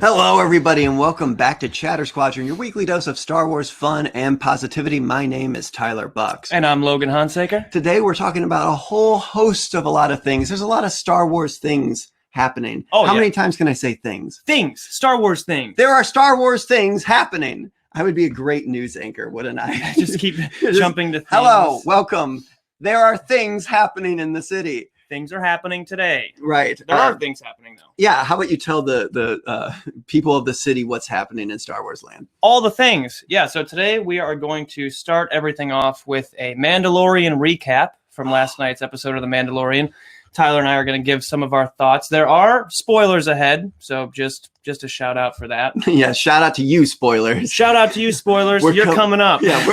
Hello, everybody, and welcome back to Chatter Squadron, your weekly dose of Star Wars fun and positivity. My name is Tyler Bucks. And I'm Logan Hunsaker. Today, we're talking about a whole host of a lot of things. There's a lot of Star Wars things happening. How many times can I say things? Things. Star Wars things. There are Star Wars things happening. I would be a great news anchor, wouldn't I? Just keep jumping to things. Hello, welcome. There are things happening in the city. Things are happening today. Right. There are things happening, though. Yeah, how about you tell the people of the city what's happening in Star Wars land? All the things. Yeah, so today we are going to start everything off with a Mandalorian recap from last night's episode of The Mandalorian. Tyler and I are going to give some of our thoughts. There are spoilers ahead, so just a shout out for that. Yeah, shout out to you, spoilers. Shout out to you, spoilers. You're coming up. Yeah,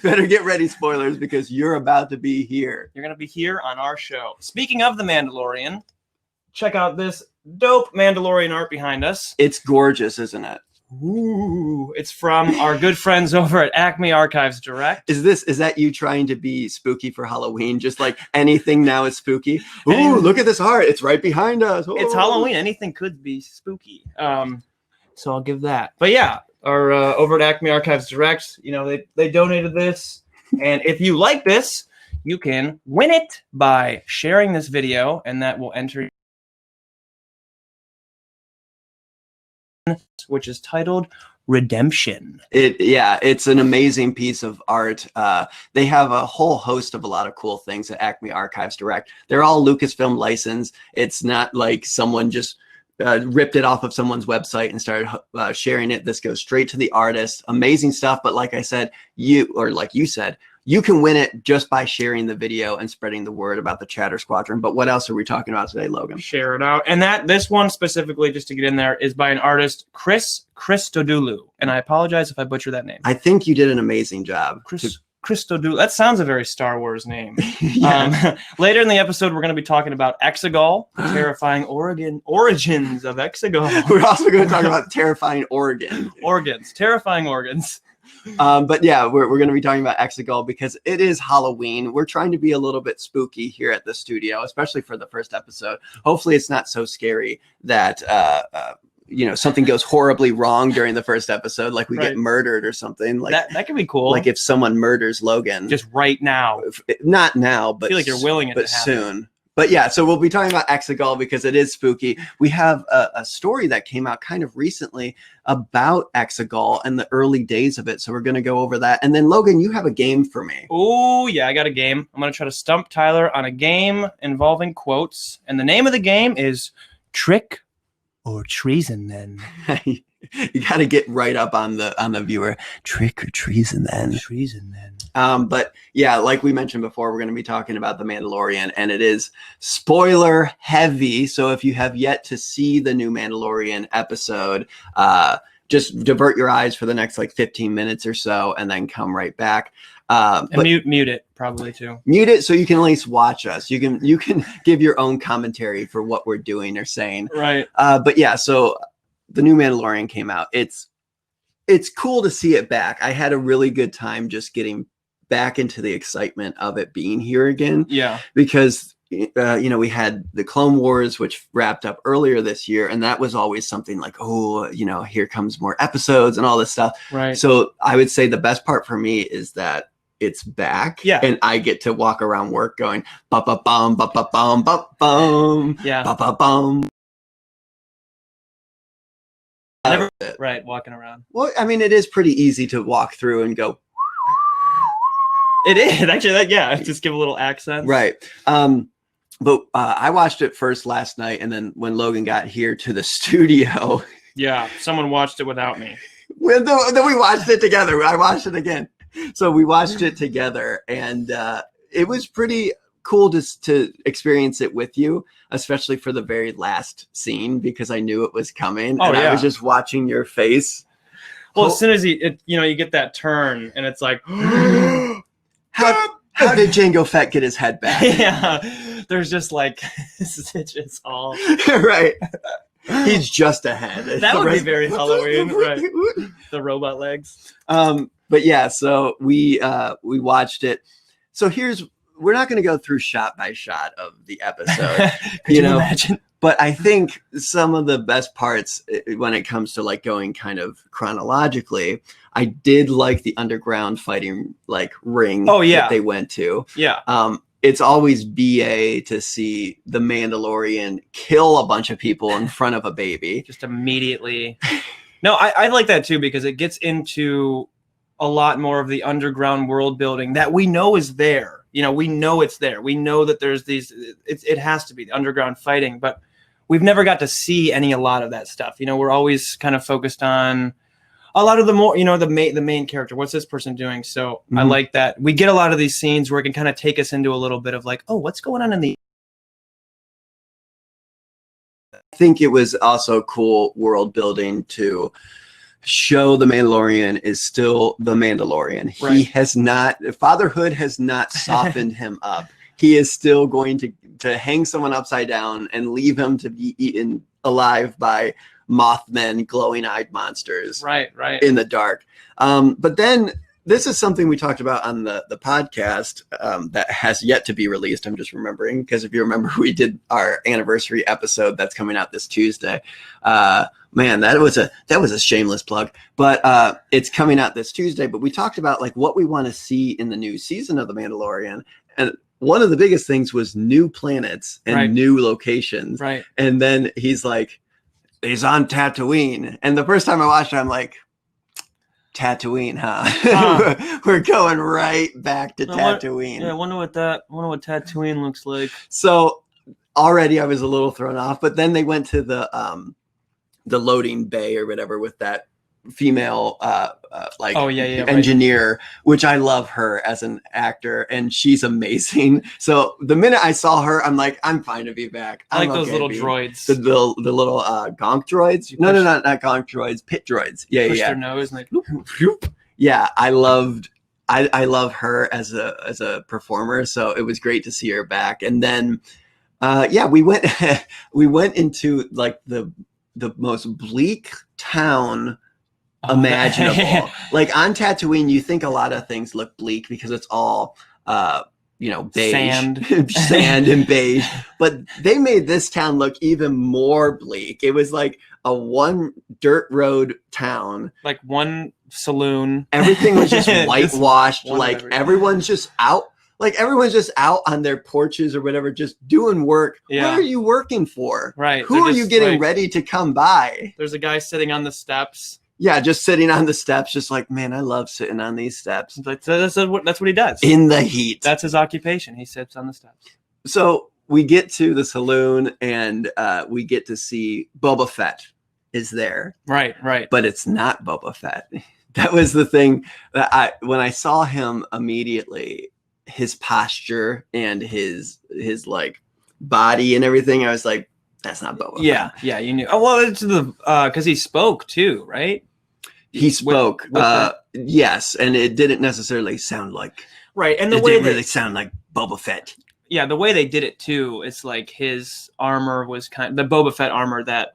better get ready, spoilers, because you're about to be here. You're going to be here on our show. Speaking of The Mandalorian, check out this dope Mandalorian art behind us. It's gorgeous, isn't it? Ooh, it's from our good friends over at Acme Archives Direct. Is that you trying to be spooky for Halloween? Just like anything now is spooky. Ooh, look at this art. It's right behind us. Ooh. It's Halloween. Anything could be spooky. So I'll give that. But yeah, our over at Acme Archives Direct, they donated this. And if you like this, you can win it by sharing this video, and that will enter, which is titled Redemption. It's an amazing piece of art. They have a whole host of a lot of cool things at Acme Archives Direct. They're all Lucasfilm licensed. It's not like someone just ripped it off of someone's website and started sharing it. This goes straight to the artist. Amazing stuff. But like I said, you said, you can win it just by sharing the video and spreading the word about the Chatter Squadron. But what else are we talking about today, Logan? Share it out. And this one specifically, just to get in there, is by an artist, Chris Christodoulou. And I apologize if I butcher that name. I think you did an amazing job. Christodoulou. That sounds a very Star Wars name. Yeah. Later in the episode, we're going to be talking about Exegol, the terrifying origins of Exegol. We're also going to talk about terrifying terrifying organs. But yeah, we're going to be talking about Exegol because it is Halloween. We're trying to be a little bit spooky here at the studio, especially for the first episode. Hopefully it's not so scary that something goes horribly wrong during the first episode, like we get murdered or something. Like that could be cool. Like if someone murders Logan. Just right now. Not now, but I feel like you're willing it but to happen. Soon. But yeah, so we'll be talking about Exegol because it is spooky. We have a story that came out kind of recently about Exegol and the early days of it. So we're going to go over that. And then, Logan, you have a game for me. Oh, yeah, I got a game. I'm going to try to stump Tyler on a game involving quotes. And the name of the game is Trick or Treason, then. You got to get right up on the viewer. Trick or treason, then. Treason, then. But yeah, like we mentioned before, we're going to be talking about The Mandalorian, and it is spoiler heavy. So if you have yet to see the new Mandalorian episode, just divert your eyes for the next 15 minutes or so, and then come right back. And mute it probably too. Mute it so you can at least watch us. You can give your own commentary for what we're doing or saying. Right. But yeah, so the new Mandalorian came out. It's cool to see it back. I had a really good time just getting back into the excitement of it being here again. Yeah. Because we had the Clone Wars, which wrapped up earlier this year, and that was always something like, here comes more episodes and all this stuff. Right. So I would say the best part for me is that it's back. Yeah. And I get to walk around work going ba ba bum ba ba bum ba bum. Yeah. Ba ba bum. Right, walking around. Well, I mean, it is pretty easy to walk through and go. It is actually just give a little accent. Right. But I watched it first last night, and then when Logan got here to the studio, yeah, someone watched it without me. Then we watched it together. I watched it again, so we watched it together, and it was pretty cool to experience it with you, especially for the very last scene because I knew it was coming. Oh, and yeah. I was just watching your face. Well, as soon as you get that turn, and it's like, how did Jango Fett get his head back? Yeah, there's just stitches all right. He's just ahead. That would be very Halloween, right? The robot legs. But yeah, so we watched it. So we're not going to go through shot by shot of the episode. Could you imagine? But I think some of the best parts when it comes to like going kind of chronologically, I did like the underground fighting like ring that they went to. Yeah. It's always BA to see the Mandalorian kill a bunch of people in front of a baby. Just immediately. No, I like that too, because it gets into a lot more of the underground world building that we know is there. You know, we know it's there. We know that there's these, it has to be the underground fighting, but we've never got to see a lot of that stuff. You know, we're always kind of focused on a lot of the more, you know, the main character. What's this person doing? So I like that. We get a lot of these scenes where it can kind of take us into a little bit of like, oh, what's going on in the... I think it was also cool world building to show the Mandalorian is still the Mandalorian. Right. He has not, fatherhood has not softened him up. He is still going to hang someone upside down and leave him to be eaten alive by Mothmen, glowing-eyed monsters. Right. In the dark. But then this is something we talked about on the podcast that has yet to be released. I'm just remembering, because if you remember, we did our anniversary episode that's coming out this Tuesday. Man, that was a shameless plug, but it's coming out this Tuesday. But we talked about like what we want to see in the new season of The Mandalorian, and one of the biggest things was new planets and new locations. Right. And then he's like, he's on Tatooine, and the first time I watched it, I'm like, Tatooine, huh? We're going right back to Tatooine. I wonder what Tatooine looks like. So already I was a little thrown off, but then they went to the loading bay or whatever with that female engineer, which I love her as an actor, and she's amazing. So the minute I saw her, I'm like, I'm fine to be back. I like those little droids. The little gonk droids. No, not gonk droids. Pit droids. Yeah, push yeah. Their nose and like, yeah, I love her as a performer. So it was great to see her back. And then we went into like the most bleak town imaginable. Like on Tatooine, you think a lot of things look bleak because it's all beige, sand and beige, but they made this town look even more bleak. It was like a one dirt road town, like one saloon. Everything was just whitewashed. Like everyone's just out on their porches or whatever, just doing work. Yeah. What are you working for? Right. Who are you getting ready to come by? There's a guy sitting on the steps. Yeah, just sitting on the steps, just like, man, I love sitting on these steps. That's what he does. In the heat. That's his occupation. He sits on the steps. So we get to the saloon and we get to see Boba Fett is there. Right. But it's not Boba Fett. That was the thing that when I saw him immediately, his posture and his like body and everything, I was like, that's not Boba Fett. Yeah, you knew. Oh, well, it's because he spoke too, right? He spoke, yes, and it didn't necessarily sound like and it didn't really sound like Boba Fett. Yeah, the way they did it too, it's like his armor was kind of the Boba Fett armor that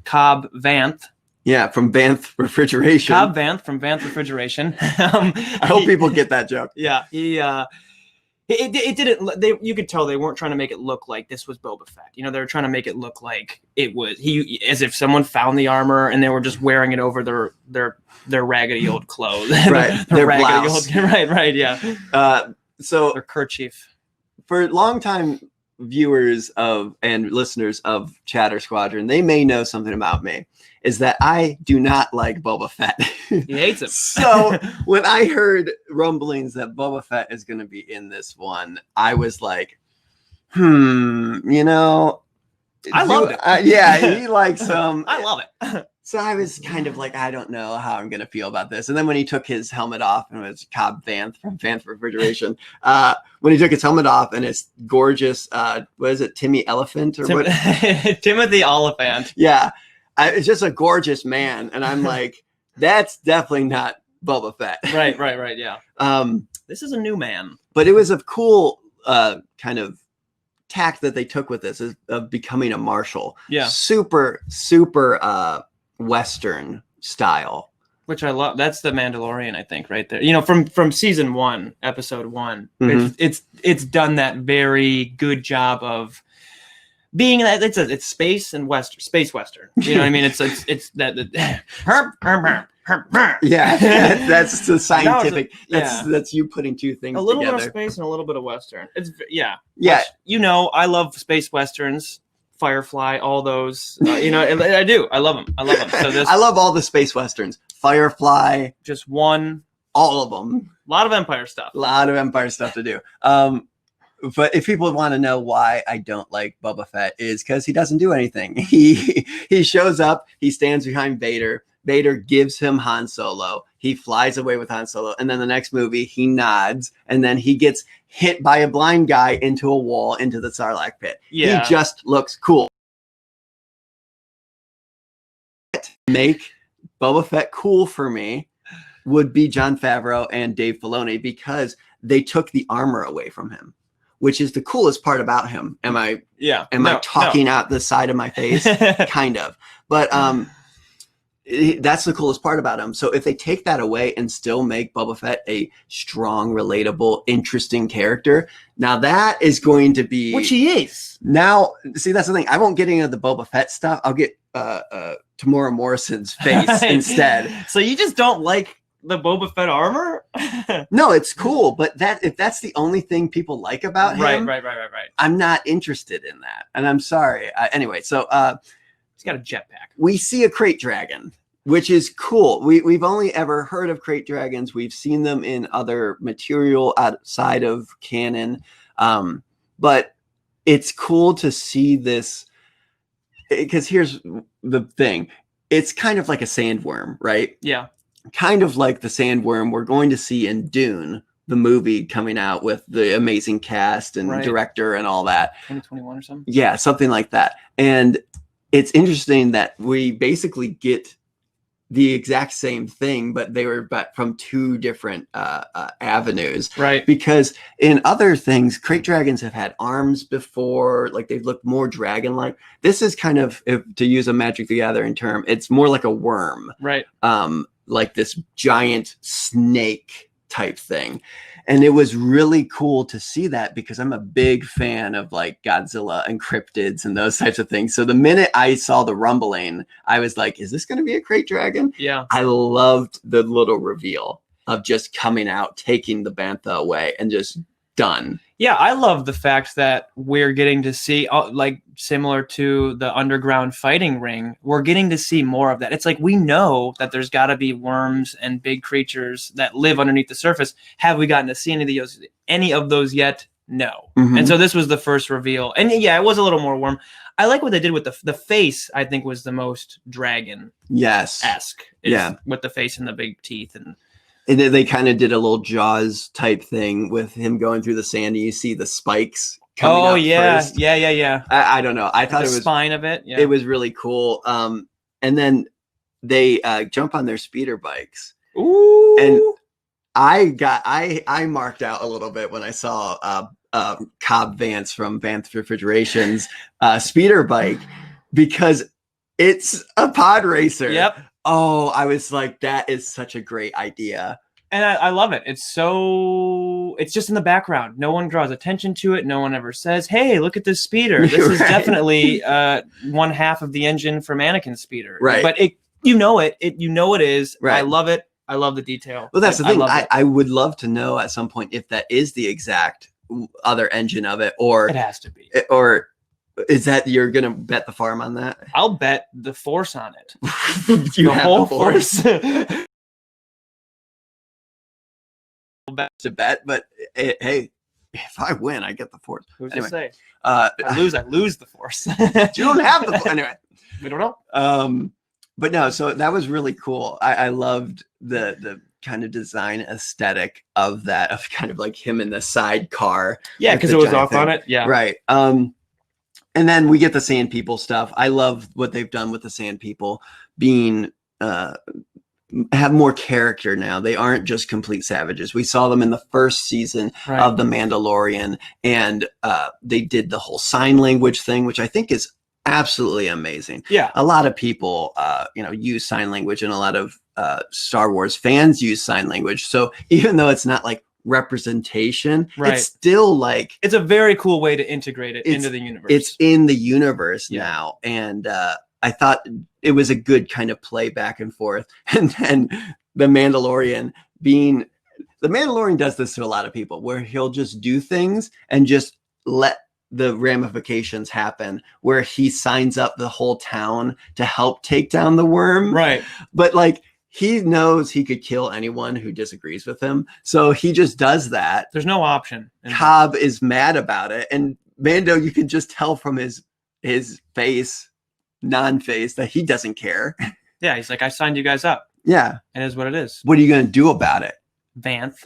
Cobb Vanth. Yeah, from Vanth Refrigeration. Cobb Vanth from Vanth Refrigeration. I hope people get that joke. Yeah, it didn't. You could tell they weren't trying to make it look like this was Boba Fett. You know, they were trying to make it look like it was as if someone found the armor and they were just wearing it over their raggedy old clothes. Right, their raggedy blouse. Right, yeah. So their kerchief. For longtime viewers and listeners of Chatter Squadron, they may know something about me. Is that I do not like Boba Fett. He hates him. So when I heard rumblings that Boba Fett is going to be in this one, I was like, I loved it. Yeah, he likes him. I love it. So I was kind of like, I don't know how I'm going to feel about this. And then when he took his helmet off, and it was Cobb Vanth from Vanth Refrigeration, when he took his helmet off and his gorgeous, what is it, Timmy Elephant or what? Timothy Oliphant. Yeah. It's just a gorgeous man, and I'm like, that's definitely not Boba Fett. Right, yeah. This is a new man. But it was a cool kind of tack that they took with this of becoming a marshal. Yeah. Super Western style. Which I love. That's the Mandalorian, I think, right there. You know, from season 1, episode 1, it's done that very good job of being that it's space and space western. You know what I mean? It's that Yeah, that's the scientific. Yeah. That's you putting two things a little together. bit of space and a little bit of western. It's Yeah. Which, you know, I love space westerns, Firefly, all those. You know, and I do. I love them. So this, I love all the space westerns. Firefly, just one. all of them. A lot of Empire stuff. A lot of Empire stuff to do. But if people want to know why I don't like Boba Fett, is because he doesn't do anything. He shows up, he stands behind Vader. Vader gives him Han Solo. He flies away with Han Solo. And then the next movie, he nods. And then he gets hit by a blind guy into a wall, into the Sarlacc pit. Yeah. He just looks cool. Make Boba Fett cool for me would be Jon Favreau and Dave Filoni, because they took the armor away from him, which is the coolest part about him. Am I talking out the side of my face? Kind of. But that's the coolest part about him. So if they take that away and still make Boba Fett a strong, relatable, interesting character, now that is going to be... Which he is. Now, see, that's the thing. I won't get into the Boba Fett stuff. I'll get Tamora Morrison's face instead. So you just don't like the Boba Fett armor? No, it's cool, but if that's the only thing people like about him, right. I'm not interested in that, and I'm sorry. Anyway, so he's got a jetpack. We see a crate dragon, which is cool. We've only ever heard of crate dragons. We've seen them in other material outside of canon, but it's cool to see this, because here's the thing: it's kind of like a sandworm, right? Yeah. Kind of like the sandworm we're going to see in Dune, the movie coming out with the amazing cast and director and all that. 2021 or something? Yeah, something like that. And it's interesting that we basically get the exact same thing, but they were from two different avenues. Right. Because in other things, crate dragons have had arms before, like they've looked more dragon-like. This is kind of, to use a Magic the Gathering term, it's more like a worm. Right. Like this giant snake type thing. And it was really cool to see that, because I'm a big fan of like Godzilla and cryptids and those types of things. So the minute I saw the rumbling, I was like, is this going to be a crate dragon? Yeah. I loved the little reveal of just coming out, taking the bantha away, and just done. Yeah, I love the fact that we're getting to see, like similar to the underground fighting ring, we're getting to see more of that. It's like, we know that there's got to be worms and big creatures that live underneath the surface. Have we gotten to see any of those yet? No. Mm-hmm. And so this was the first reveal. And yeah, it was a little more worm. I like what they did with the face. I think was the most dragon. Yes-esque. Yeah. With the face and the big teeth and then they kind of did a little Jaws type thing with him going through the sand, and you see the spikes coming up first. Yeah. I don't know. I thought the it was spine of it. Yeah. It was really cool. And then they jump on their speeder bikes. Ooh. And I marked out a little bit when I saw Cobb Vance from Vance Refrigeration's speeder bike, because it's a pod racer. Yep. Oh, I was like, that is such a great idea. And I love it. It's just in the background. No one draws attention to it. No one ever says, hey, look at this speeder. This is definitely one half of the engine from Anakin's speeder. Right. But it is. Right. I love it. I love the detail. Well, that's the thing. I would love to know at some point if that is the exact other engine of it, or it has to be. Or is that you're gonna bet the farm on that? I'll bet the force on it. The whole force. To bet, but hey, if I win, I get the force. Who's to say? I lose the force. You don't have the force. Anyway, we don't know. But no, so that was really cool. I loved the kind of design aesthetic of that, of kind of like him in the sidecar. Yeah, because it was off on it. Yeah, right. And then we get the Sand People stuff. I love what they've done with the Sand People being have more character now. They aren't just complete savages. We saw them in the first season of The Mandalorian, and they did the whole sign language thing, which I think is absolutely amazing. Yeah, a lot of people use sign language, and a lot of Star Wars fans use sign language. So even though it's not like representation. Right. It's still like it's a very cool way to integrate it into the universe. It's in the universe now, and I thought it was a good kind of play back and forth. And then the Mandalorian does this to a lot of people, where he'll just do things and just let the ramifications happen, where he signs up the whole town to help take down the worm. Right. But like, he knows he could kill anyone who disagrees with him. So he just does that. There's no option. Cobb is mad about it. And Mando, you can just tell from his face, non-face, that he doesn't care. Yeah, he's like, I signed you guys up. Yeah. It is what it is. What are you going to do about it? Vanth.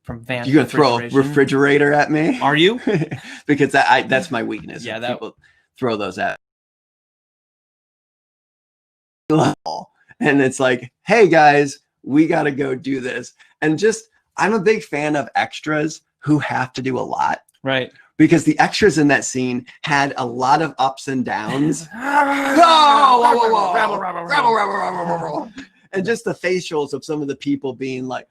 From Vanth. You're going to throw a refrigerator at me? Are you? Because that's my weakness. Yeah, people throw those at me. And it's like, hey guys, we got to go do this. And I'm a big fan of extras who have to do a lot. Right. Because the extras in that scene had a lot of ups and downs. And just the facials of some of the people being like,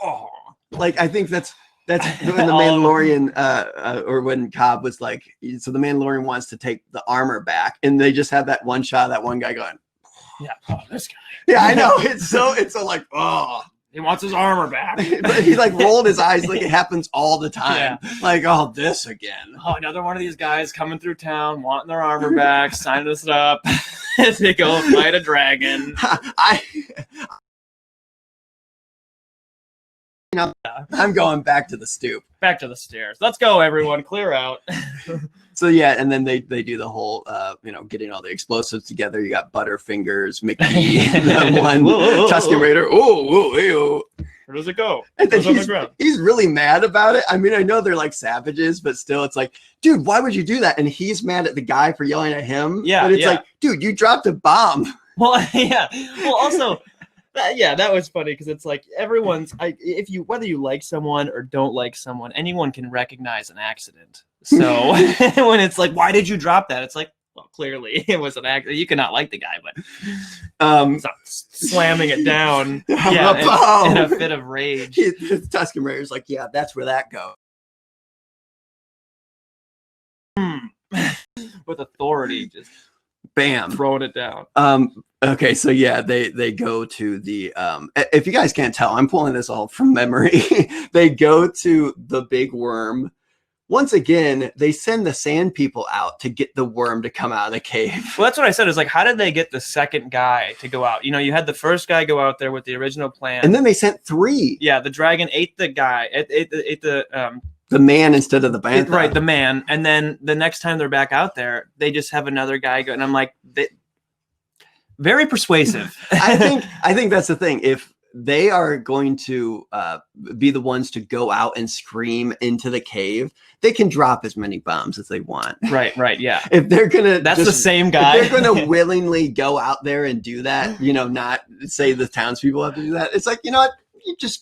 oh, like, I think that's when the Mandalorian, or when Cobb was like, so the Mandalorian wants to take the armor back. And they just have that one shot of that one guy going, yeah, oh, this guy. Yeah, I know. It's so like, oh. He wants his armor back. But he like rolled his eyes like it happens all the time. Yeah. Like, oh, this again. Oh, another one of these guys coming through town, wanting their armor back, signing us up to go fight a dragon. I'm going back to the stoop. Back to the stairs. Let's go, everyone. Clear out. So yeah, and then they do the whole getting all the explosives together. You got Butterfingers, Mickey, the one Tusken Raider. Oh, where does it go? And then he's really mad about it. I mean, I know they're like savages, but still, it's like, dude, why would you do that? And he's mad at the guy for yelling at him. Yeah, but it's like, dude, you dropped a bomb. Well, yeah. Well, also. That was funny because it's like whether you like someone or don't like someone, anyone can recognize an accident. So when it's like, why did you drop that? It's like, well, clearly it was an accident. You cannot like the guy, but stop slamming it down. Yeah, in a fit of rage. Tusken Raider's like, yeah, that's where that goes. With authority, just bam, throwing it down. Okay, so yeah, they go to the if you guys can't tell, I'm pulling this all from memory. They go to the big worm. Once again, they send the sand people out to get the worm to come out of the cave. Well, that's what I said. Is like, how did they get the second guy to go out? You know, you had the first guy go out there with the original plan, and then they sent 3. Yeah, the dragon ate the guy, ate the man instead of the bantha. Right, the man. And then the next time they're back out there, they just have another guy go. And I'm like, very persuasive. I think that's the thing. If they are going to be the ones to go out and scream into the cave, they can drop as many bombs as they want. Right, yeah. If they're gonna, that's the same guy. If they're gonna willingly go out there and do that, not say the townspeople have to do that. It's like, you know what?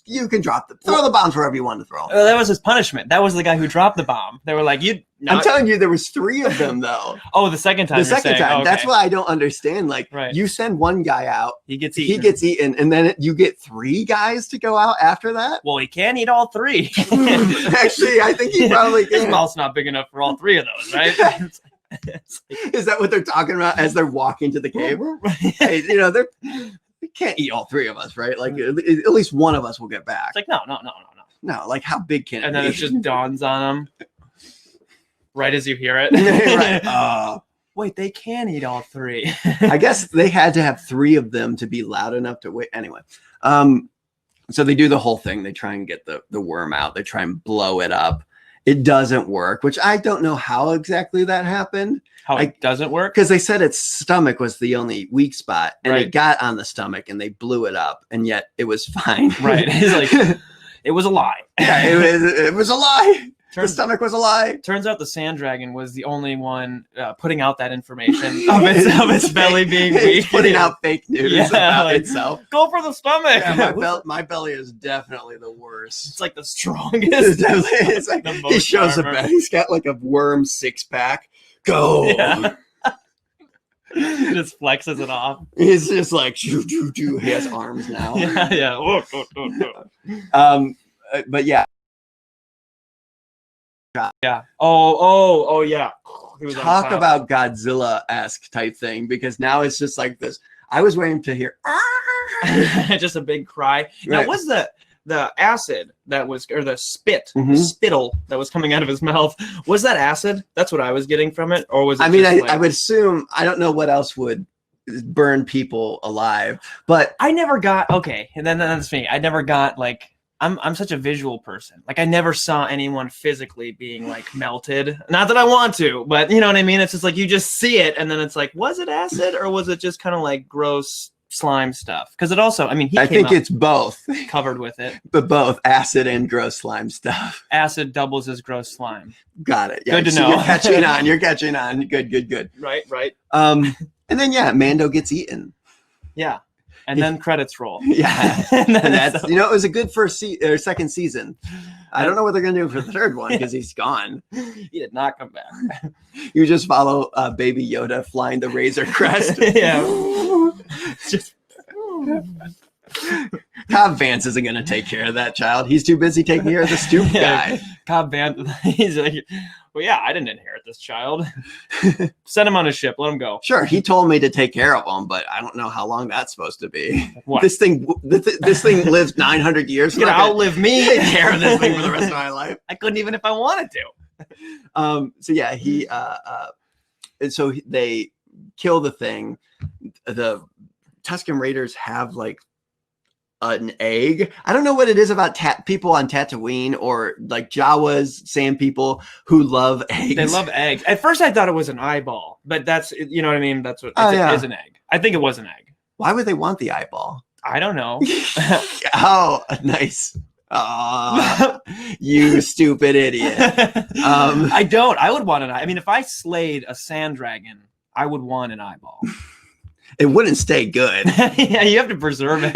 You can throw the bombs wherever you want to throw them. That was his punishment. That was the guy who dropped the bomb. They were like, I'm telling you, there was 3 of them though. Oh, the second time. The second time. Okay. That's why I don't understand. Like, you send one guy out, he gets eaten, and then you get 3 guys to go out after that. Well, he can't eat all 3. Actually, I think he probably can. His mouth's not big enough for all 3 of those, right? Is that what they're talking about as they're walking to the cave? Hey, they can't eat all 3 of us, right? Like at least one of us will get back. It's like no. No, like how big can it be? And then it just dawns on them right as you hear it. Right. Wait, they can eat all 3. I guess they had to have 3 of them to be loud enough to wait. Anyway, so they do the whole thing. They try and get the worm out. They try and blow it up. It doesn't work, which I don't know how exactly that happened. How it doesn't work? Because they said its stomach was the only weak spot, and it got on the stomach, and they blew it up, and yet it was fine. Right. It's like, it was a lie. Yeah, it was a lie. The stomach was a lie. Turns out the sand dragon was the only one putting out that information of its belly being weak. Putting out fake news about itself. Go for the stomach. Yeah, my belly is definitely the worst. It's like the strongest. It's like he shows up. He's got like a worm 6-pack. Go. Yeah. He just flexes it off. He's just like, he has arms now. Yeah. but yeah. Yeah. Oh, yeah. He was on Talk top. about Godzilla-esque type thing, because now it's just like this. I was waiting to hear just a big cry. Now, Right. was the acid that was, or the spit, the Mhm. spittle that was coming out of his mouth, was that acid? That's what I was getting from it, or was it? I mean, just I would assume, I don't know what else would burn people alive, but I never got okay, and then that's me. I never got like I'm such a visual person. Like I never saw anyone physically being like melted. Not that I want to, but you know what I mean? It's just like you just see it and then it's like, was it acid or was it just kind of like gross slime stuff? Because it also, I mean, he I came think up it's both, covered with it. but both acid and gross slime stuff. Acid doubles as gross slime. Got it. Yeah, Good to so know. You're catching on. You're catching on. Good. Right. And then yeah, Mando gets eaten. Yeah. And then credits roll. Yeah, and and that's it was a good first or second season. I don't know what they're gonna do for the third one because he's gone. He did not come back. You just follow Baby Yoda flying the Razor Crest. Yeah. Just Cobb Vance isn't gonna take care of that child. He's too busy taking care of the stoop guy. Cobb Vanth, he's like, well, yeah, I didn't inherit this child. Send him on a ship. Let him go. Sure, he told me to take care of him, but I don't know how long that's supposed to be. What? This thing lives 900 years. He's gonna outlive me. Take care of this thing for the rest of my life. I couldn't even if I wanted to. So yeah, and so they kill the thing. The Tusken Raiders have like an egg. I don't know what it is about people on Tatooine or like Jawas, sand people who love eggs. They love eggs. At first, I thought it was an eyeball, but that's, you know what I mean. That's what it is, an egg. I think it was an egg. Why would they want the eyeball? I don't know. Oh, nice. Oh, you stupid idiot. I don't. I would want an eye. I mean, if I slayed a sand dragon, I would want an eyeball. It wouldn't stay good. Yeah, you have to preserve it.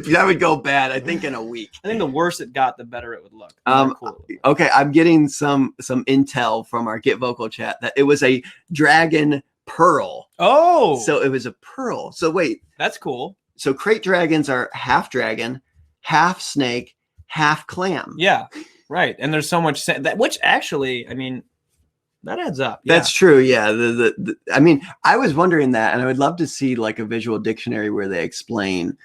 that would go bad, I think, in a week. I think the worse it got, the better it would look. Cool. Okay, I'm getting some intel from our GetVokl chat that it was a dragon pearl. Oh, So it was a pearl. So wait, that's cool. so crate dragons are half dragon, half snake, half clam. Yeah, right. And there's so much that, which actually, I mean, that adds up. That's true. Yeah. I mean, I was wondering that, and I would love to see like a visual dictionary where they explain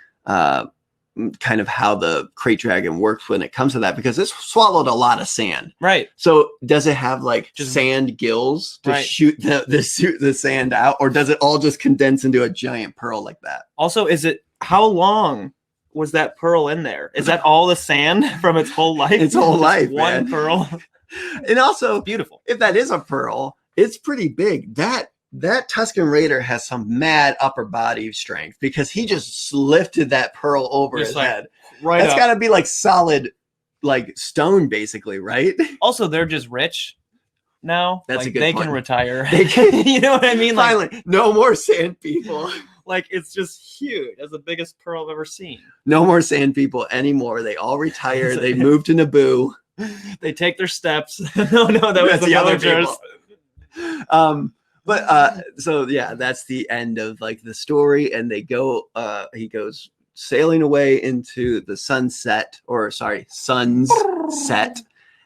kind of how the crate dragon works when it comes to that, because it's swallowed a lot of sand. Right. So does it have like Just sand gills to right. shoot the sand out, or does it all just condense into a giant pearl like that? Also, how long was that pearl in there? Is that all the sand from its whole life? Its whole Just life, one man. pearl. And also, Beautiful. if that is a pearl, it's pretty big. That Tusken Raider has some mad upper body strength, because he just lifted that pearl over Just his like, head. Right. That's up. got to be like solid, like stone, basically, right? Also, they're just rich now. That's like, a good they point. can retire. They can- You know what I mean? Like, Finally, no more sand people. like it's just huge. That's the biggest pearl I've ever seen. No more sand people anymore. They all retire. They moved to Naboo. They take their steps. No, that was That's the other people. So yeah, that's the end of like the story, and they go. He goes sailing away into the sunset, sun's set,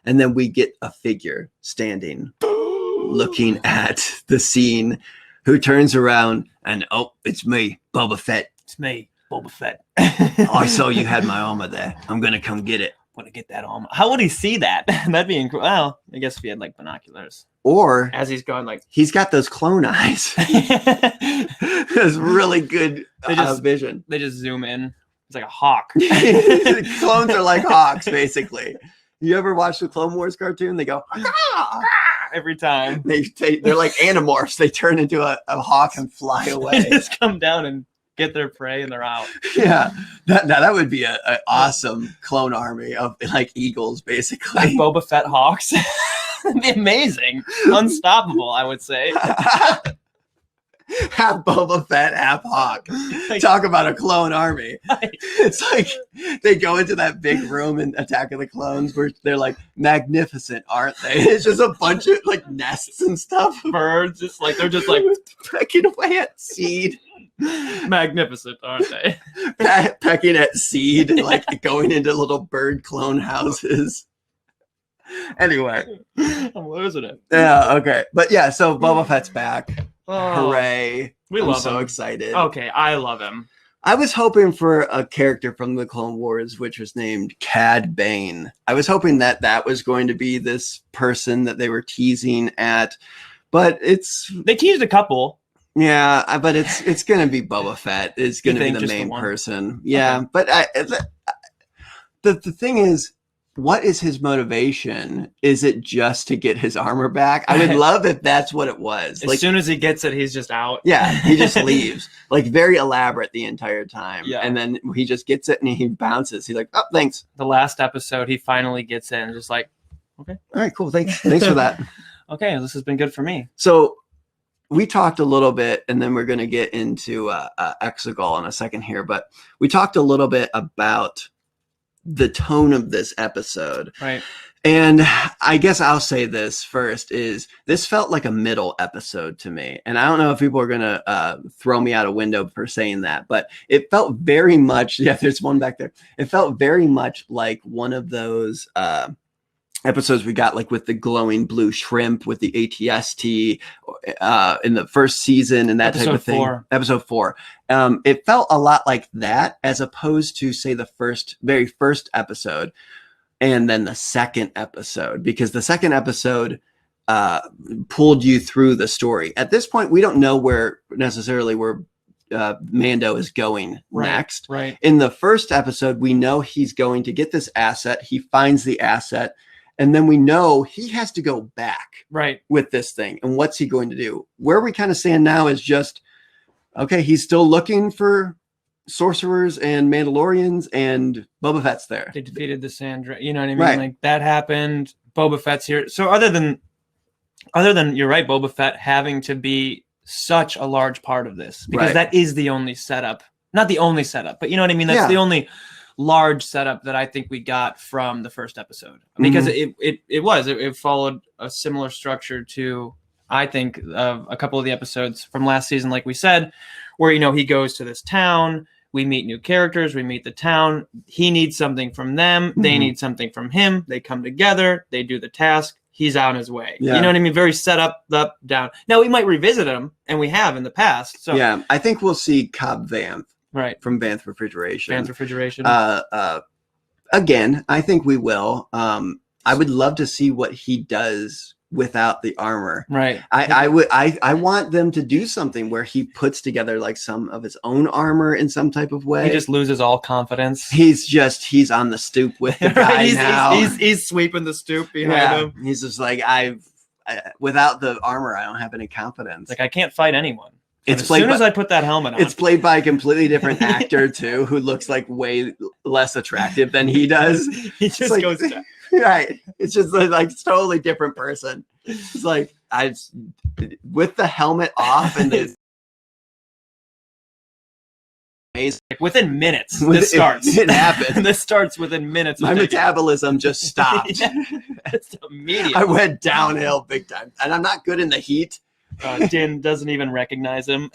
and then we get a figure standing, looking at the scene, who turns around and it's me, Boba Fett. It's me, Boba Fett. I saw you had my armor there. I'm gonna come get it. Want to get that armor? How would he see that? That'd be incredible. Well, I guess if he had like binoculars, Or as he's going like. he's got those clone eyes. That's really good vision. They just zoom in. It's like a hawk. Clones are like hawks, basically. You ever watch the Clone Wars cartoon? They go Every time. they're like animorphs. They turn into a hawk and fly They away. just come down and get their prey and they're out. Yeah, that would be an awesome clone army of like eagles, basically. Like Boba Fett hawks. It'd be amazing. Unstoppable, I would say. Half Boba Fett, half hawk. Talk about a clone army. It's like they go into that big room in Attack of the Clones where they're like magnificent, aren't they? It's just a bunch of like nests and stuff. Birds, they're just like Pecking away at seed. Magnificent, aren't they? Pecking at seed, like going into little bird clone houses. Anyway, I'm losing it. yeah, okay, but yeah, so Boba Fett's back. Oh, Hooray! we I'm love so him. excited. Okay, I love him. I was hoping for a character from the Clone Wars, which was named Cad Bane. I was hoping that was going to be this person that they were teasing at, but they teased a couple. Yeah, but it's going to be Boba Fett is going to be the main person. Yeah, okay. But the thing is, what is his motivation? Is it just to get his armor back? I would love if that's what it was. As soon as he gets it, he's just out. Yeah, he just leaves. Like very elaborate the entire time. Yeah. And then he just gets it and he bounces. He's like, oh, thanks. The last episode, he finally gets in, just like, okay. All right, cool. Thanks for that. Okay, this has been good for me. So we talked a little bit, and then we're going to get into Exegol in a second here, but we talked a little bit about the tone of this episode. Right. And I guess I'll say this first is this felt like a middle episode to me. And I don't know if people are going to throw me out a window for saying that, but it felt very much, yeah, there's one back there. It felt very much like one of those episodes we got, like with the glowing blue shrimp with the ATST in the first season and that type of thing. Episode 4. It felt a lot like that as opposed to, say, the very first episode and then the second episode, because the second episode pulled you through the story. At this point, we don't know where Mando is going next. Right. In the first episode, we know he's going to get this asset. He finds the asset. And then we know he has to go back with this thing. And what's he going to do? Where we kind of stand now is just, okay, he's still looking for sorcerers and Mandalorians, and Boba Fett's there. They defeated the Sandra. You know what I mean? Right. Like that happened. Boba Fett's here. So other than you're right, Boba Fett having to be such a large part of this, because that is the only setup. Not the only setup, but you know what I mean? That's the only large setup that I think we got from the first episode, because it followed a similar structure to, I think, a couple of the episodes from last season, like we said, where, you know, he goes to this town, we meet new characters, we meet the town, he needs something from them, they need something from him, they come together, they do the task, he's on his way. You know what I mean? Very set up, down. Now we might revisit him, and we have in the past. So yeah, I think we'll see Cobb Vanth. Right. From Vanth Refrigeration. Again, I think we will. I would love to see what he does without the armor. Right. I want them to do something where he puts together like some of his own armor in some type of way. He just loses all confidence. He's on the stoop with the guy now. He's sweeping the stoop behind him. He's just like, without the armor, I don't have any confidence. Like, I can't fight anyone. As soon as I put that helmet on. It's played by a completely different actor, too, who looks like way less attractive than he does. He just goes down. Right. It's just like totally different person. It's like, with the helmet off and the amazing. Like within minutes, this starts. It happened. This starts within minutes. My metabolism just stopped. It's immediate. I went downhill big time. And I'm not good in the heat. Din doesn't even recognize him.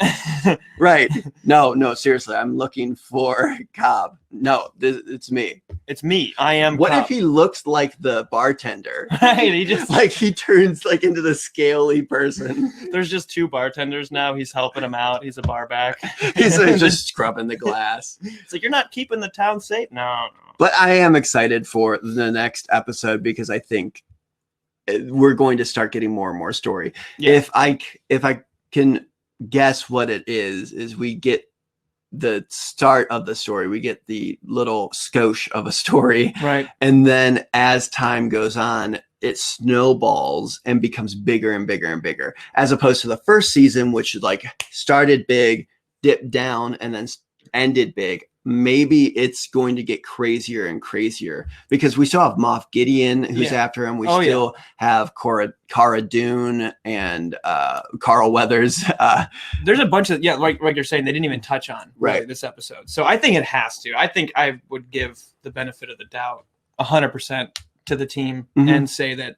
Right. No, seriously. I'm looking for Cobb. No, it's me. It's me. I am What Cobb. if he looks like the bartender? Right. He just like he turns like into the scaly person. There's just 2 bartenders now. He's helping him out. He's a bar back. He's just scrubbing the glass. It's like, you're not keeping the town safe. No. But I am excited for the next episode because I think we're going to start getting more and more story. Yeah. If I can guess what it is we get the start of the story. We get the little skosh of a story. Right. And then as time goes on, it snowballs and becomes bigger and bigger and bigger, as opposed to the first season, which like started big, dipped down, and then ended big. Maybe it's going to get crazier and crazier because we still have Moff Gideon who's after him. We still have Cara Dune and Carl Weathers. There's a bunch of like you're saying, they didn't even touch on really this episode. So I think it has to. I think I would give the benefit of the doubt 100% to the team and say that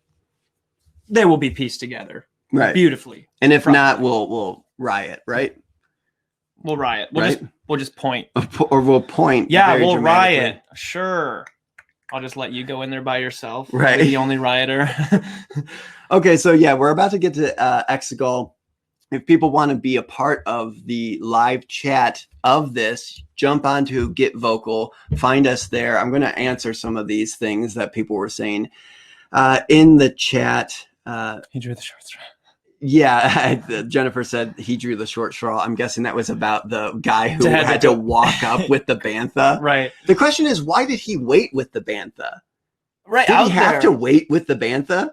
they will be pieced together beautifully. And if not, we'll riot, right? We'll riot. We'll just point. Or we'll point. Yeah, we'll riot. Sure. I'll just let you go in there by yourself. Right. You're the only rioter. Okay, so yeah, we're about to get to Exegol. If people want to be a part of the live chat of this, jump onto GetVokl, find us there. I'm going to answer some of these things that people were saying in the chat. He drew the short straw. Yeah, Jennifer said he drew the short straw. I'm guessing that was about the guy who had to walk up with the bantha. Right. The question is, why did he wait with the bantha? Right. Did he have to wait with the bantha?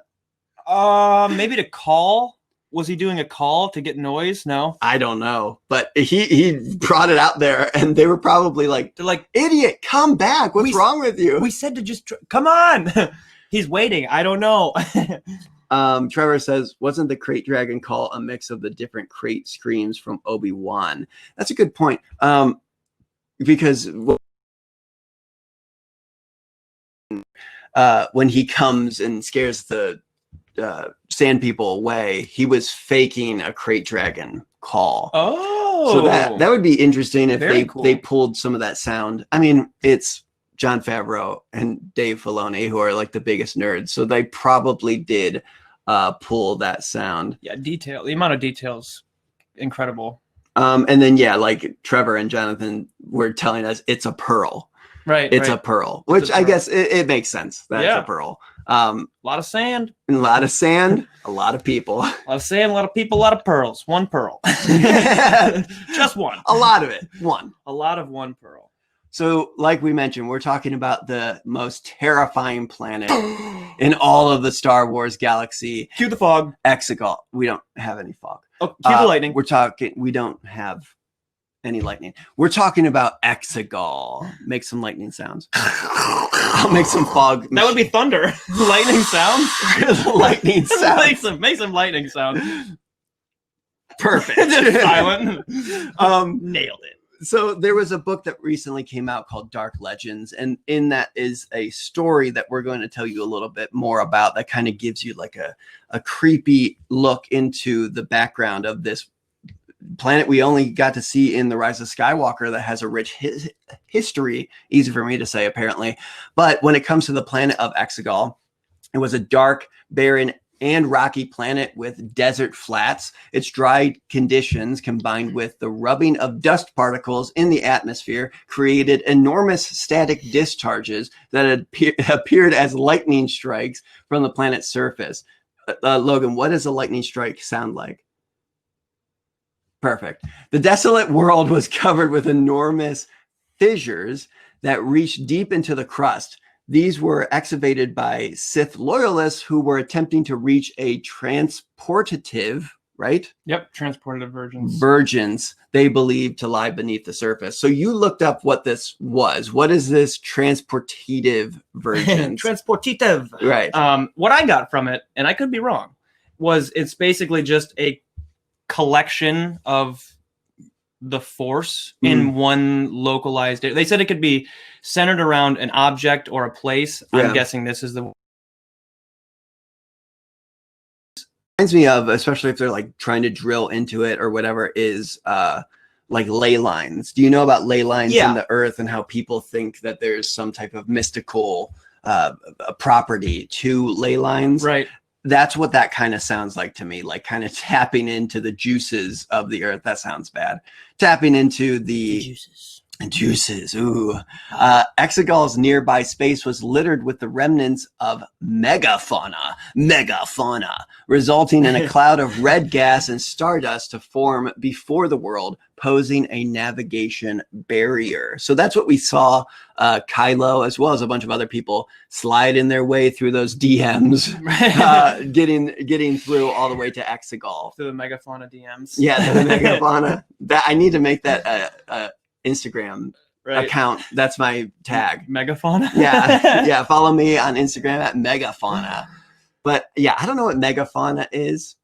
Maybe to call. Was he doing a call to get noise? No, I don't know. But he brought it out there, and they were probably like, they're like, "Idiot, come back! What's wrong with you?" We said to just come on. He's waiting. I don't know. Trevor says, wasn't the crate dragon call a mix of the different crate screams from Obi-Wan? That's a good point. Because when he comes and scares the sand people away, he was faking a crate dragon call. Oh, so that would be interesting if they pulled some of that sound. I mean, it's Jon Favreau and Dave Filoni, who are like the biggest nerds, so they probably did pull that sound. Yeah, the amount of details, incredible. And then like Trevor and Jonathan were telling us it's a pearl. Right, it's a pearl, which I guess it makes sense. That's a pearl. A lot of sand. A lot of sand. A lot of people. A lot of sand. A lot of people. A lot of pearls. One pearl. Just one. A lot of it. One. A lot of one pearl. So, like we mentioned, we're talking about the most terrifying planet in all of the Star Wars galaxy. Cue the fog. Exegol. We don't have any fog. Oh, cue the lightning. We don't have any lightning. We're talking about Exegol. Make some lightning sounds. I'll make some fog. That would be thunder. Lightning sounds. Lightning sounds. Make some lightning sound. Perfect. Just silent. Nailed it. So there was a book that recently came out called Dark Legends, and in that is a story that we're going to tell you a little bit more about that kind of gives you like a creepy look into the background of this planet we only got to see in The Rise of Skywalker that has a rich history, easy for me to say apparently. But when it comes to the planet of Exegol, it was a dark, barren, and rocky planet with desert flats. Its dry conditions combined with the rubbing of dust particles in the atmosphere created enormous static discharges that appeared as lightning strikes from the planet's surface. Logan, what does a lightning strike sound like? Perfect. The desolate world was covered with enormous fissures that reached deep into the crust. These were excavated by Sith loyalists who were attempting to reach a transportative, right? Yep, transportative virgins they believed to lie beneath the surface. So you looked up what this was. What is this transportative virgins? Transportative. Right. What I got from it, and I could be wrong, was it's basically just a collection of the Force in one localized area. They said it could be centered around an object or a place. I'm guessing this is the reminds me of, especially if they're like trying to drill into it or whatever, is like ley lines. Do you know about ley lines in the earth and how people think that there's some type of mystical property to ley lines? Right. That's what that kind of sounds like to me, like kind of tapping into the juices of the earth. That sounds bad. Tapping into the juices. Ooh. Exegol's nearby space was littered with the remnants of megafauna, resulting in a cloud of red gas and stardust to form before the world, posing a navigation barrier. So that's what we saw Kylo, as well as a bunch of other people, slide in their way through those DMs, getting through all the way to Exegol. Through the megafauna DMs. Yeah, the megafauna. That I need to make that Instagram account. That's my tag. Megafauna? Yeah. Follow me on Instagram at megafauna. But yeah, I don't know what megafauna is,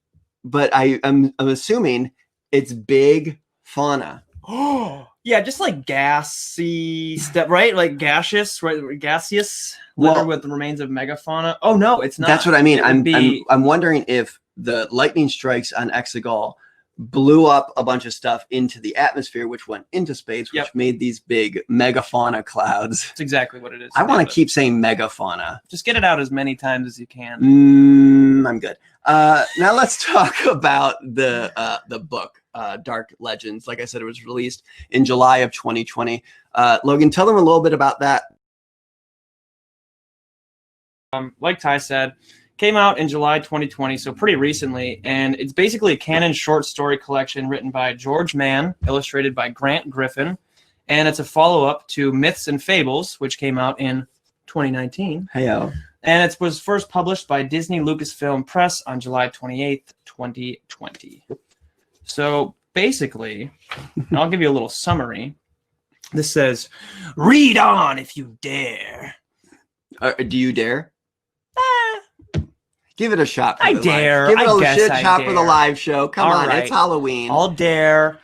but I'm assuming it's big fauna. Oh, yeah, just like gassy stuff, right? Like gaseous, right? Gaseous, littered with the remains of megafauna. Oh no, it's not. That's what I mean. I'm wondering if the lightning strikes on Exegol blew up a bunch of stuff into the atmosphere, which went into space, which Yep. made these big megafauna clouds. That's exactly what it is. I want Nailed to it. keep saying megafauna. Just get it out as many times as you can. I'm good. Now let's talk about the book, Dark Legends. Like I said, it was released in July of 2020. Logan, tell them a little bit about that. Like Ty said, came out in July 2020, so pretty recently, and it's basically a canon short story collection written by George Mann, illustrated by Grant Griffin, and it's a follow-up to Myths and Fables, which came out in 2019. Heyo. And it was first published by Disney Lucasfilm Press on July 28th, 2020. So basically, I'll give you a little summary. This says, "Read on if you dare." Do you dare? Give it a shot. For I the dare. Live. Give it I a guess shit I shot for the dare. live show. Come All on, right. it's Halloween. I'll dare.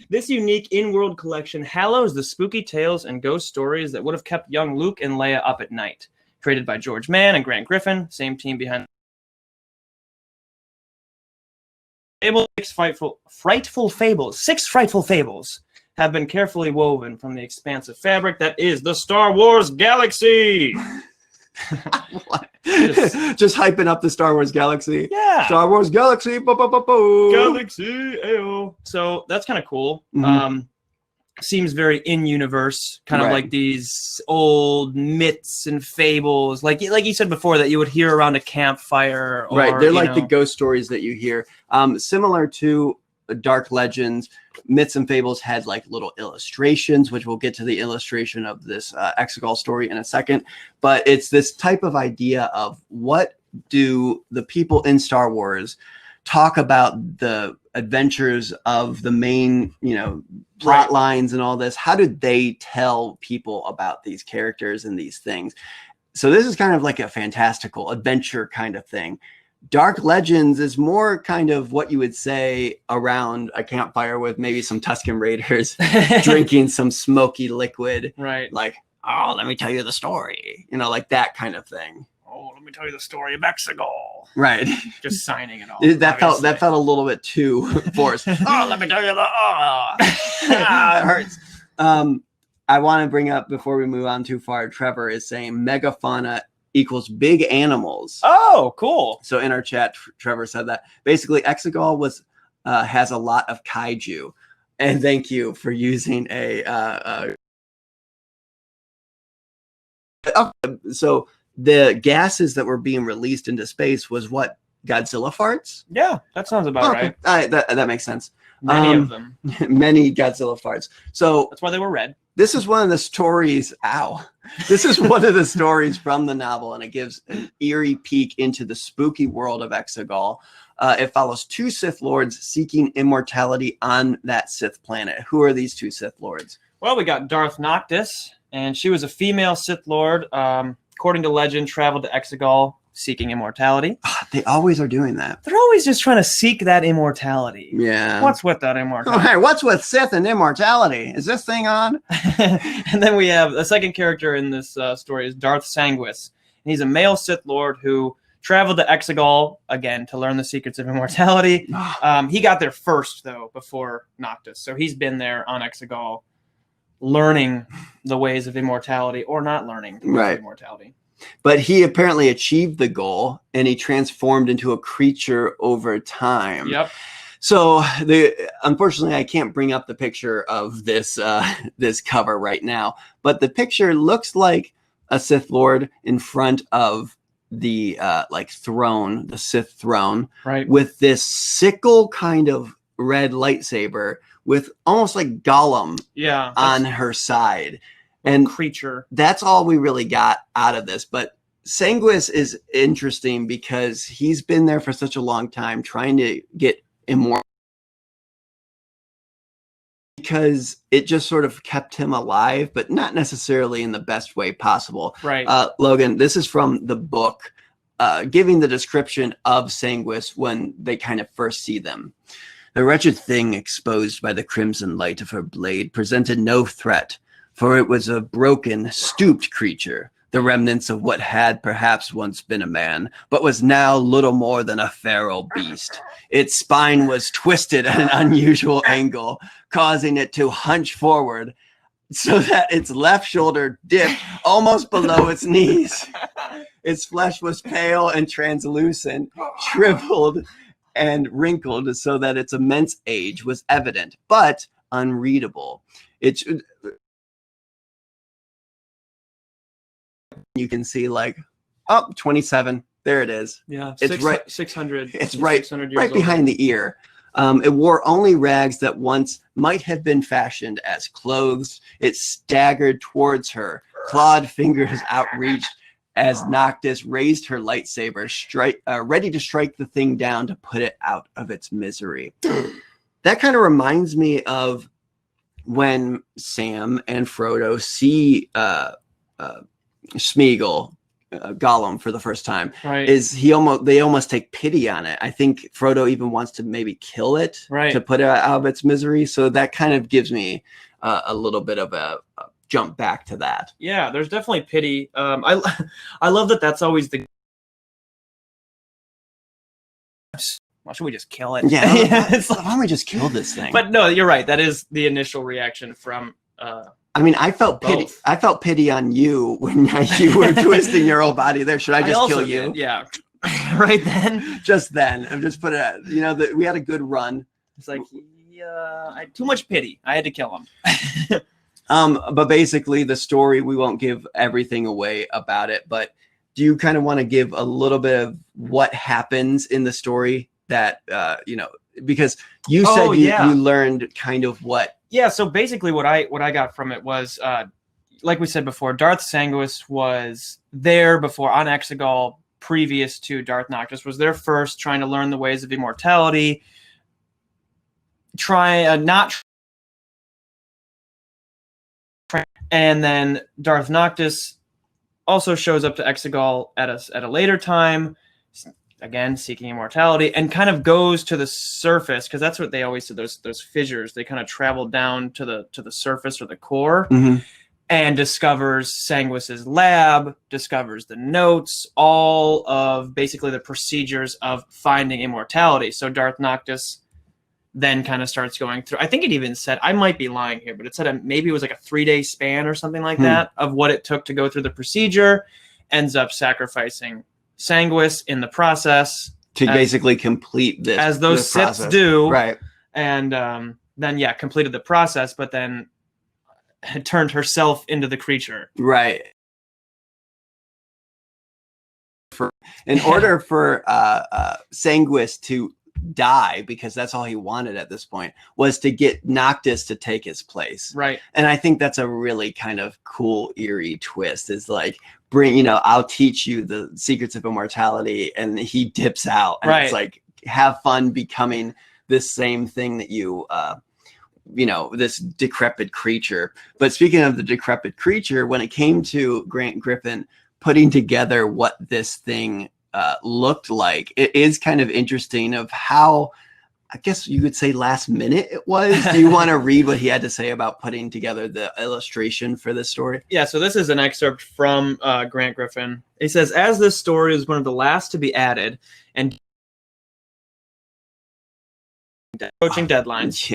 This unique in-world collection hallows the spooky tales and ghost stories that would have kept young Luke and Leia up at night. Created by George Mann and Grant Griffin, same team behind Six frightful fables have been carefully woven from the expansive fabric that is the Star Wars galaxy. Just hyping up the Star Wars galaxy. Yeah. Star Wars galaxy. Galaxy. Ayo. So that's kind of cool. Mhm. Seems very in universe, kind of Right. like these old myths and fables, like you said before, that you would hear around a campfire. Or, Right, they're you like the know, ghost stories that you hear. Similar to Dark Legends, Myths and Fables had like little illustrations, which we'll get to the illustration of this Exegol story in a second. But it's this type of idea of what do the people in Star Wars talk about the adventures of the main, plot Right. lines and all this. How do they tell people about these characters and these things? So this is kind of like a fantastical adventure kind of thing. Dark Legends is more kind of what you would say around a campfire with maybe some Tusken Raiders drinking some smoky liquid. right. Like, oh, let me tell you the story. Like that kind of thing. Oh, let me tell you the story of Exegol. Right. Just signing it all. That felt a little bit too forced. Oh, let me tell you it hurts. I want to bring up, before we move on too far, Trevor is saying megafauna equals big animals. Oh, cool. So in our chat, Trevor said that basically Exegol has a lot of kaiju, and thank you for using so the gases that were being released into space was what Godzilla farts. Yeah, that sounds about right. That makes sense. Many of them. Many Godzilla farts. So That's why they were red. this is one of the stories. This is one of the stories from the novel, and it gives an eerie peek into the spooky world of Exegol. It follows two Sith Lords seeking immortality on that Sith planet. Who are these two Sith Lords? Well, we got Darth Noctis, and she was a female Sith Lord. According to legend, traveled to Exegol seeking immortality. They always are doing that. They're always just trying to seek that immortality. Yeah. What's with that Oh, immortality? hey, what's with Sith and immortality? Is this thing on? And then we have the second character in this story is Darth Sanguis. And he's a male Sith Lord who traveled to Exegol, again, to learn the secrets of immortality. He got there first, though, before Noctis. So he's been there on Exegol learning the ways of immortality, or not learning the ways of immortality. But he apparently achieved the goal, and he transformed into a creature over time. Yep. So unfortunately, I can't bring up the picture of this this cover right now, but the picture looks like a Sith Lord in front of the throne, the Sith throne, right, with this sickle kind of red lightsaber with almost like Gollum on her side. And creature. That's all we really got out of this. But Sanguis is interesting because he's been there for such a long time trying to get immortal, because it just sort of kept him alive, but not necessarily in the best way possible. Right. Logan, this is from the book, giving the description of Sanguis when they kind of first see them. The wretched thing exposed by the crimson light of her blade presented no threat, for it was a broken, stooped creature, the remnants of what had perhaps once been a man, but was now little more than a feral beast. Its spine was twisted at an unusual angle, causing it to hunch forward so that its left shoulder dipped almost below its knees. Its flesh was pale and translucent, shriveled and wrinkled so that its immense age was evident, but unreadable. You can see like, 27. There it is. Yeah, it's right. 600. It's right, 600 years right old. behind the ear. It wore only rags that once might have been fashioned as clothes. It staggered towards her, clawed fingers outreached as Noctis raised her lightsaber, ready to strike the thing down to put it out of its misery. That kind of reminds me of when Sam and Frodo see Smeagol, Gollum, for the first time. Right. They almost take pity on it. I think Frodo even wants to maybe kill it to put it out of its misery. So that kind of gives me a little bit of a jump back to that. Yeah, there's definitely pity. I love that. That's always the. Why should we just kill it? Yeah. It's Why don't we just kill this thing? But no, you're right. That is the initial reaction from. I mean, I felt pity. Both. I felt pity on you when you were twisting your whole body there. Should I just kill you? Did, yeah. Right then. Just then, I'm just put it. We had a good run. It's like, yeah, I had too much pity. I had to kill him. But basically, the story, we won't give everything away about it. But do you kind of want to give a little bit of what happens in the story that because you said you learned kind of what. Yeah, so basically what I got from it was, like we said before, Darth Sanguis was there before on Exegol, previous to Darth Noctis, was there first, trying to learn the ways of immortality, and then Darth Noctis also shows up to Exegol at a later time, again seeking immortality, and kind of goes to the surface, because that's what they always said, those fissures, they kind of travel down to the surface or the core, and discovers Sanguis's lab, discovers the notes, all of basically the procedures of finding immortality. So Darth Noctis then kind of starts going through, I think it even said, I might be lying here, but it said maybe it was like a 3-day span or something like that of what it took to go through the procedure, ends up sacrificing Sanguis in the process to basically complete this, as those Siths do, right? And then completed the process, but then had turned herself into the creature, right? In order for Sanguis to die, because that's all he wanted at this point, was to get Noctis to take his place, right? And I think that's a really kind of cool, eerie twist. Is like, I'll teach you the secrets of immortality, and he dips out, and it's like, have fun becoming this same thing that you this decrepit creature. But speaking of the decrepit creature, when it came to Grant Griffin putting together what this thing looked like, it is kind of interesting of how, I guess you could say, last minute it was. Do you want to read what he had to say about putting together the illustration for this story? Yeah, so this is an excerpt from Grant Griffin. He says, as this story is one of the last to be added and approaching deadlines,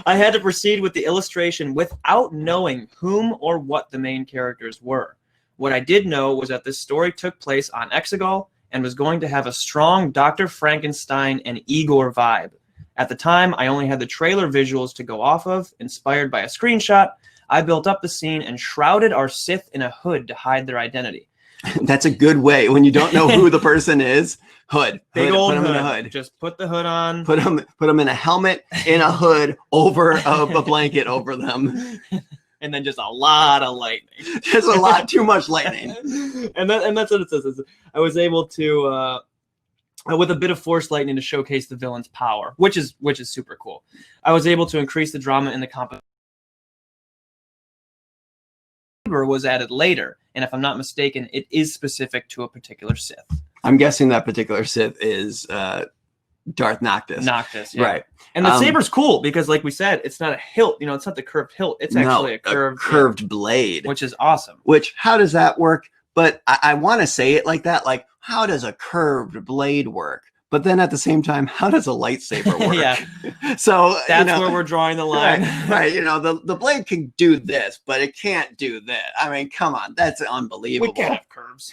I had to proceed with the illustration without knowing whom or what the main characters were. What I did know was that this story took place on Exegol and was going to have a strong Dr. Frankenstein and Igor vibe. At the time, I only had the trailer visuals to go off of. Inspired by a screenshot, I built up the scene and shrouded our Sith in a hood to hide their identity. That's a good way. When you don't know who the person is, hood. Big old put hood. Them in a hood. Just put the hood on. Put them in a helmet, in a hood, over a blanket over them. And then just a lot of lightning. Just a lot, too much lightning. and that's what it says. I was able to, with a bit of force lightning, to showcase the villain's power, which is super cool. I was able to increase the drama in the competition. Was added later, and if I'm not mistaken, it is specific to a particular Sith. I'm guessing that particular Sith is Darth Noctis. Noctis, yeah. Right. And the saber's cool because, like we said, it's not a hilt. You know, it's not the curved hilt. It's actually a curved blade, which is awesome. Which, how does that work? But I want to say it like that. Like, how does a curved blade work? But then at the same time, how does a lightsaber work? Yeah. So that's where we're drawing the line. Right. You know, the blade can do this, but it can't do that. I mean, come on. That's unbelievable. We can't have curves.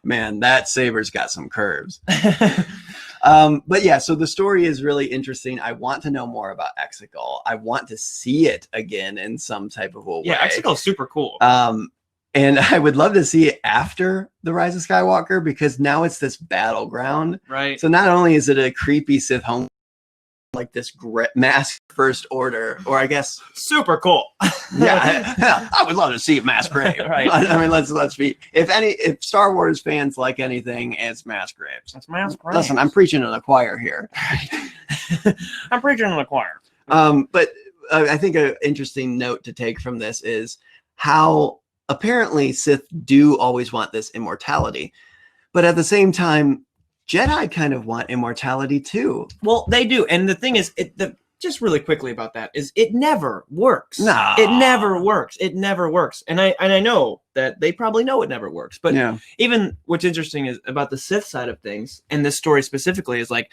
Man, that saber's got some curves. But yeah, so the story is really interesting. I want to know more about Exegol. I want to see it again in some type of a way. Yeah, Exegol's super cool. And I would love to see it after The Rise of Skywalker, because now it's this battleground. Right. So not only is it a creepy Sith home, like this masked First Order, or I guess super cool. I would love to see Mass Grave. Right. I mean, let's be, if Star Wars fans like anything, it's Mass Graves. It's Mass Graves. Listen, I'm preaching to the choir here. I'm preaching to the choir. But I think an interesting note to take from this is how apparently Sith do always want this immortality, but at the same time, Jedi kind of want immortality too. Well, they do. And the thing is, just really quickly about that is it never works. No. It never works. It never works. And I know that they probably know it never works. But yeah. Even what's interesting is about the Sith side of things, and this story specifically is like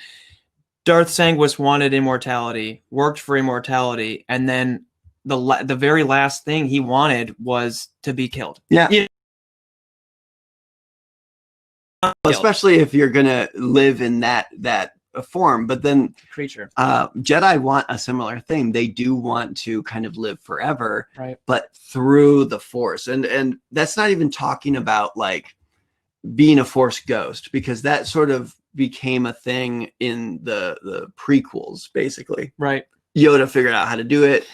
Darth Sanguis wanted immortality, worked for immortality, and then the very last thing he wanted was to be killed. Yeah. You know, especially if you're gonna live in that form. But then creature, Jedi want a similar thing. They do want to kind of live forever, right? But through the Force, and that's not even talking about like being a Force ghost, because that sort of became a thing in the prequels, basically. Right. Yoda figured out how to do it.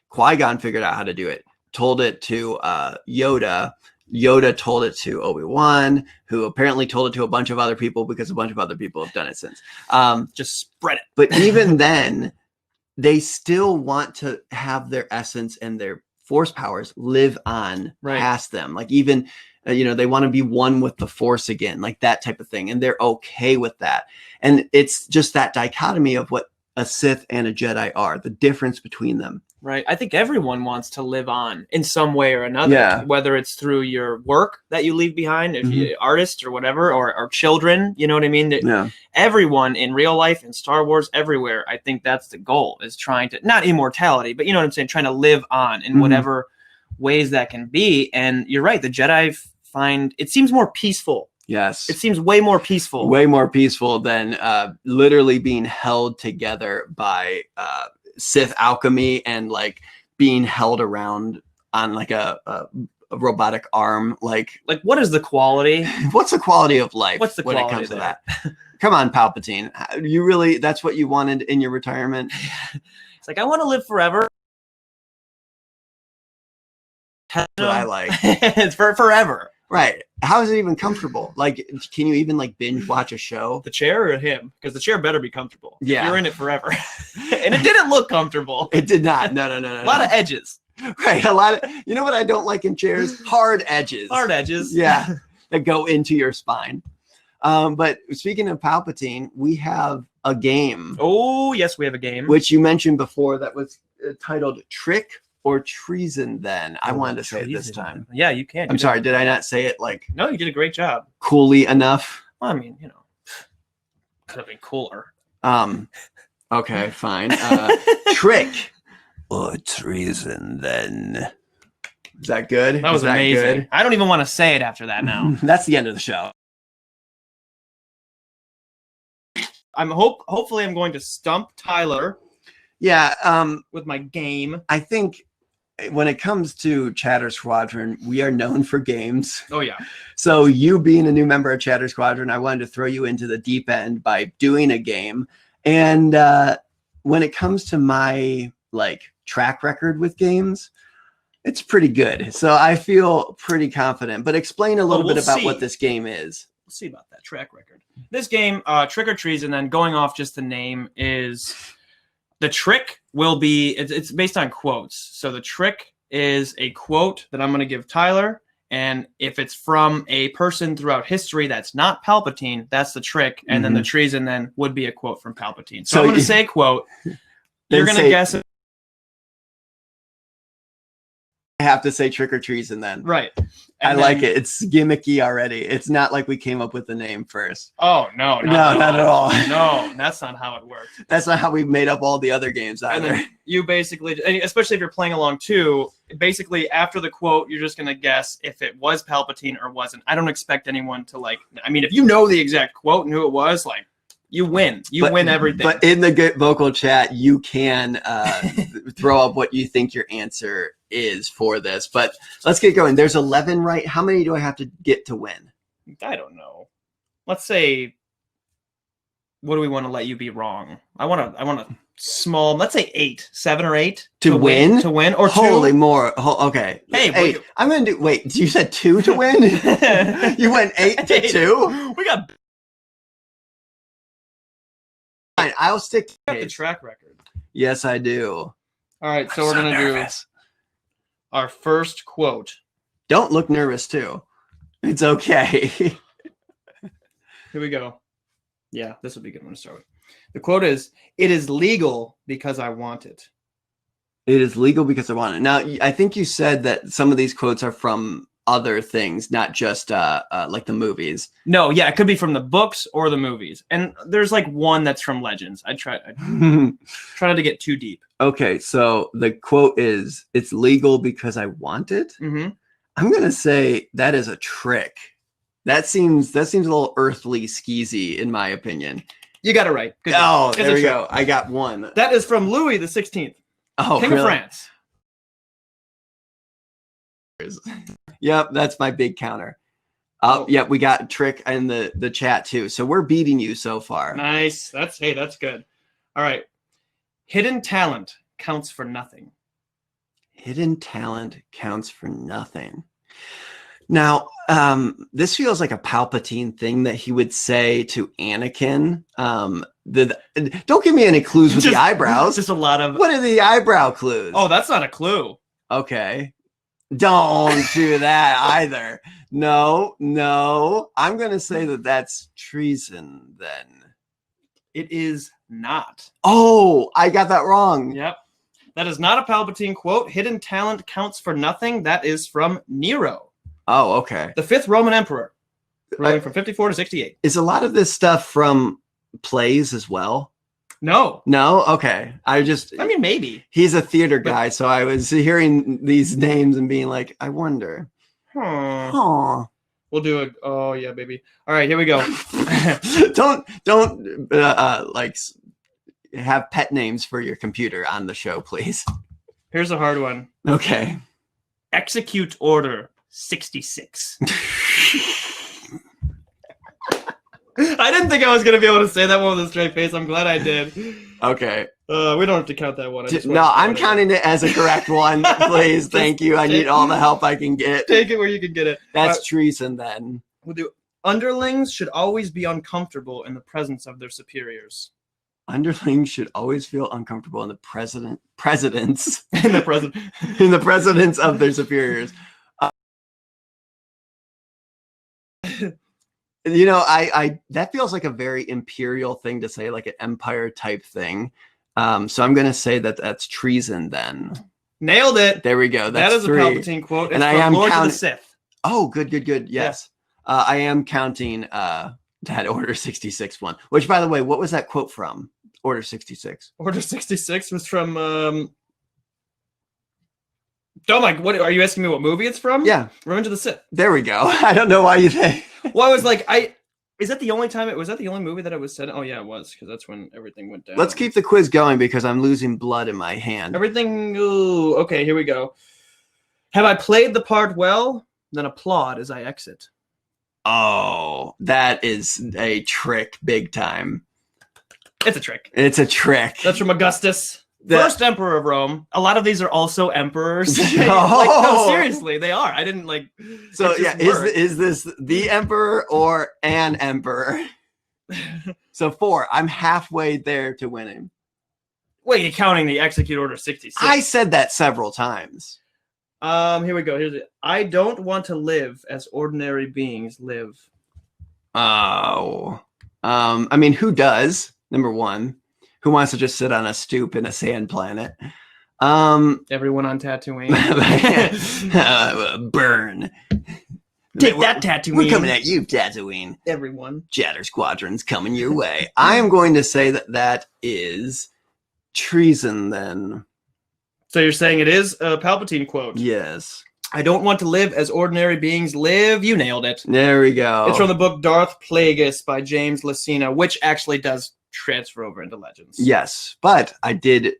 Qui-Gon figured out how to do it. Told it to Yoda. Yoda told it to Obi-Wan, who apparently told it to a bunch of other people, because a bunch of other people have done it since. Just spread it. But even then, they still want to have their essence and their Force powers live on past them. Like even, they want to be one with the Force again, like that type of thing. And they're okay with that. And it's just that dichotomy of what a Sith and a Jedi are, the difference between them. Right. I think everyone wants to live on in some way or another, whether it's through your work that you leave behind, if you're an artist or whatever, or children, you know what I mean? Everyone in real life, in Star Wars, everywhere, I think that's the goal, is trying to, not immortality, but you know what I'm saying, trying to live on in whatever ways that can be. And you're right, the Jedi find, it seems more peaceful. Yes. It seems way more peaceful. Way more peaceful than literally being held together by Sith alchemy and like being held around on like a robotic arm. Like what is the quality? What's the quality of life? What's the quality when it comes to that? Come on, Palpatine. You really, that's what you wanted in your retirement? It's like, I want to live forever. That's what I like. It's for forever. Right. How is it even comfortable? Like, can you even like binge watch a show? The chair or him? Because the chair better be comfortable. Yeah. You're in it forever. And it didn't look comfortable. It did not. No. A lot of edges. Right. A lot of, you know what I don't like in chairs? Hard edges. Hard edges. Yeah. That go into your spine. But speaking of Palpatine, we have a game. Oh, yes, we have a game. Which you mentioned before that was titled Trick or Treason then. I wanted to say it this time. Yeah, you can. I'm sorry, did I not say it like... No, you did a great job. Coolly enough? Well, I mean, could have been cooler. Okay, fine. Trick or Treason then. Is that good? That was amazing. Good? I don't even want to say it after that now. That's the end of the show. Hopefully I'm going to stump Tyler. Yeah. With my game. I think when it comes to Chatter Squadron, we are known for games. Oh, yeah. So you being a new member of Chatter Squadron, I wanted to throw you into the deep end by doing a game. And when it comes to my track record with games, it's pretty good. So I feel pretty confident. But explain a little bit about what this game is. We'll see about that track record. This game, Trick or Treason, then going off just the name, is... The trick will be, it's based on quotes. So the trick is a quote that I'm going to give Tyler, And if it's from a person throughout history that's not Palpatine, that's the trick. And then the treason then would be a quote from Palpatine. So I'm going to say quote. You're going to guess it. I have to say trick or treason then. Right. I like it. It's gimmicky already. It's not like we came up with the name first. Oh, no. Not at all. No, that's not how it works. That's not how we made up all the other games either. And then you basically, especially if you're playing along too, basically after the quote, you're just going to guess if it was Palpatine or wasn't. I don't expect anyone to if you know the exact quote and who it was, you win. You win everything. But in the GetVokl chat, you can throw up what you think your answer is for this. But let's get going. There's 11, right? How many do I have to get to win? I don't know. Let's say, what do we want to let you be wrong? I want a small, let's say 8, 7 or 8 to win? To win or 2. Holy more. Okay. Hey, 8. I'm going to do, wait, you said 2 to win? You went 8 to 2? We got Fine, I'll stick to the track record. Yes, I do. All right, so we're going to do our first quote. Don't look nervous, too. It's okay. Here we go. Yeah, this would be a good one to start with. The quote is, "It is legal because I want it." It is legal because I want it. Now, I think you said that some of these quotes are from other things, not just like the movies. No, yeah, it could be from the books or the movies. And there's one that's from Legends. I try not to get too deep. Okay, so the quote is, "It's legal because I want it." I'm gonna say that is a trick. That seems a little earthly skeezy, in my opinion. You got it right. Good job. There we go. I got one. That is from Louis the 16th. Oh, King of France. Yep, that's my big counter. Yep, we got trick in the chat too. So we're beating you so far. Nice. That's good. All right. Hidden talent counts for nothing. Hidden talent counts for nothing. Now, this feels like a Palpatine thing that he would say to Anakin. Don't give me any clues with the eyebrows. Just a lot of. What are the eyebrow clues? Oh, that's not a clue. Okay. Don't do that either. No. I'm going to say that that's treason then. It is not. Oh, I got that wrong. Yep. That is not a Palpatine quote. Hidden talent counts for nothing. That is from Nero. Oh, okay. The 5th Roman emperor. Ruling from 54 to 68. Is a lot of this stuff from plays as well? No. Okay. Maybe. He's a theater guy, so I was hearing these names and being like, I wonder. We'll do it. Oh yeah, baby. All right, here we go. Don't have pet names for your computer on the show, please. Here's a hard one. Okay. Execute Order 66. I didn't think I was going to be able to say that one with a straight face. I'm glad I did. Okay. We don't have to count that one. No, I'm counting it as a correct one. Please. Thank you. I need all the help I can get. Take it where you can get it. That's treason then. We'll do. Underlings should always be uncomfortable in the presence of their superiors. Underlings should always feel uncomfortable in the presidents in the presence of their superiors. I that feels like a very imperial thing to say, like an empire type thing. So I'm going to say that that's treason then. Nailed it. There we go. That is 3. A Palpatine quote. It's and I from am Lord of the Sith. Oh, good. Yes. Yeah. I am counting that Order 66 one. Which, by the way, what was that quote from? Order 66. Order 66 was from... what are you asking me what movie it's from? Yeah. Revenge of the Sith. There we go. I don't know why you think. Well, I was like, is that the only time was that the only movie that it was said? Oh yeah, it was, because that's when everything went down. Let's keep the quiz going because I'm losing blood in my hand. Ooh, okay, here we go. Have I played the part well? Then applaud as I exit. Oh, that is a trick big time. It's a trick. It's a trick. That's from Augustus. First emperor of Rome. A lot of these are also emperors. No. No, seriously, they are. I didn't like. So yeah, is this the emperor or an emperor? So 4. I'm halfway there to winning. Wait, you're counting the Execute Order 66? I said that several times. Here we go. Here's it. I don't want to live as ordinary beings live. Oh. I mean, who does? Number one. Who wants to just sit on a stoop in a sand planet? Everyone on Tatooine. Burn. Take that, Tatooine. We're coming at you, Tatooine. Everyone. Chatter Squadron's coming your way. I am going to say that is treason then. So you're saying it is a Palpatine quote? Yes. I don't want to live as ordinary beings live. You nailed it. There we go. It's from the book Darth Plagueis by James Lucena, which actually does transfer over into Legends. Yes, but I did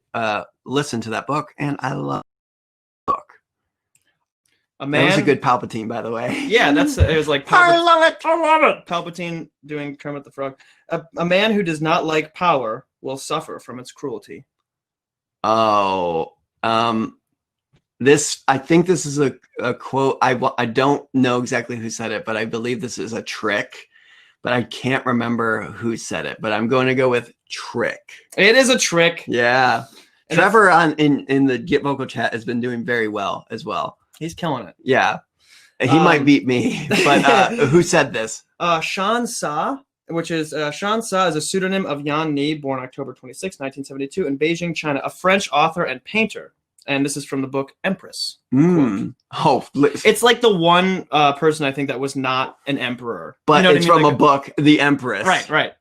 listen to that book, and I love the book. That was a good Palpatine, by the way. Yeah, it was like I love it. Palpatine doing Kermit the Frog. A man who does not like power will suffer from its cruelty. Oh, I think this is a quote. I don't know exactly who said it, but I believe this is a trick. But I can't remember who said it. But I'm going to go with trick. It is a trick. Yeah. And Trevor in the GetVokl chat has been doing very well as well. He's killing it. Yeah. He might beat me. But who said this? Shan Sa, which is Shan Sa is a pseudonym of Yan Ni, born October 26, 1972, in Beijing, China, a French author and painter. And this is from the book Empress. Oh, it's like the one person I think that was not an emperor. But you know it's from a book, The Empress. Right.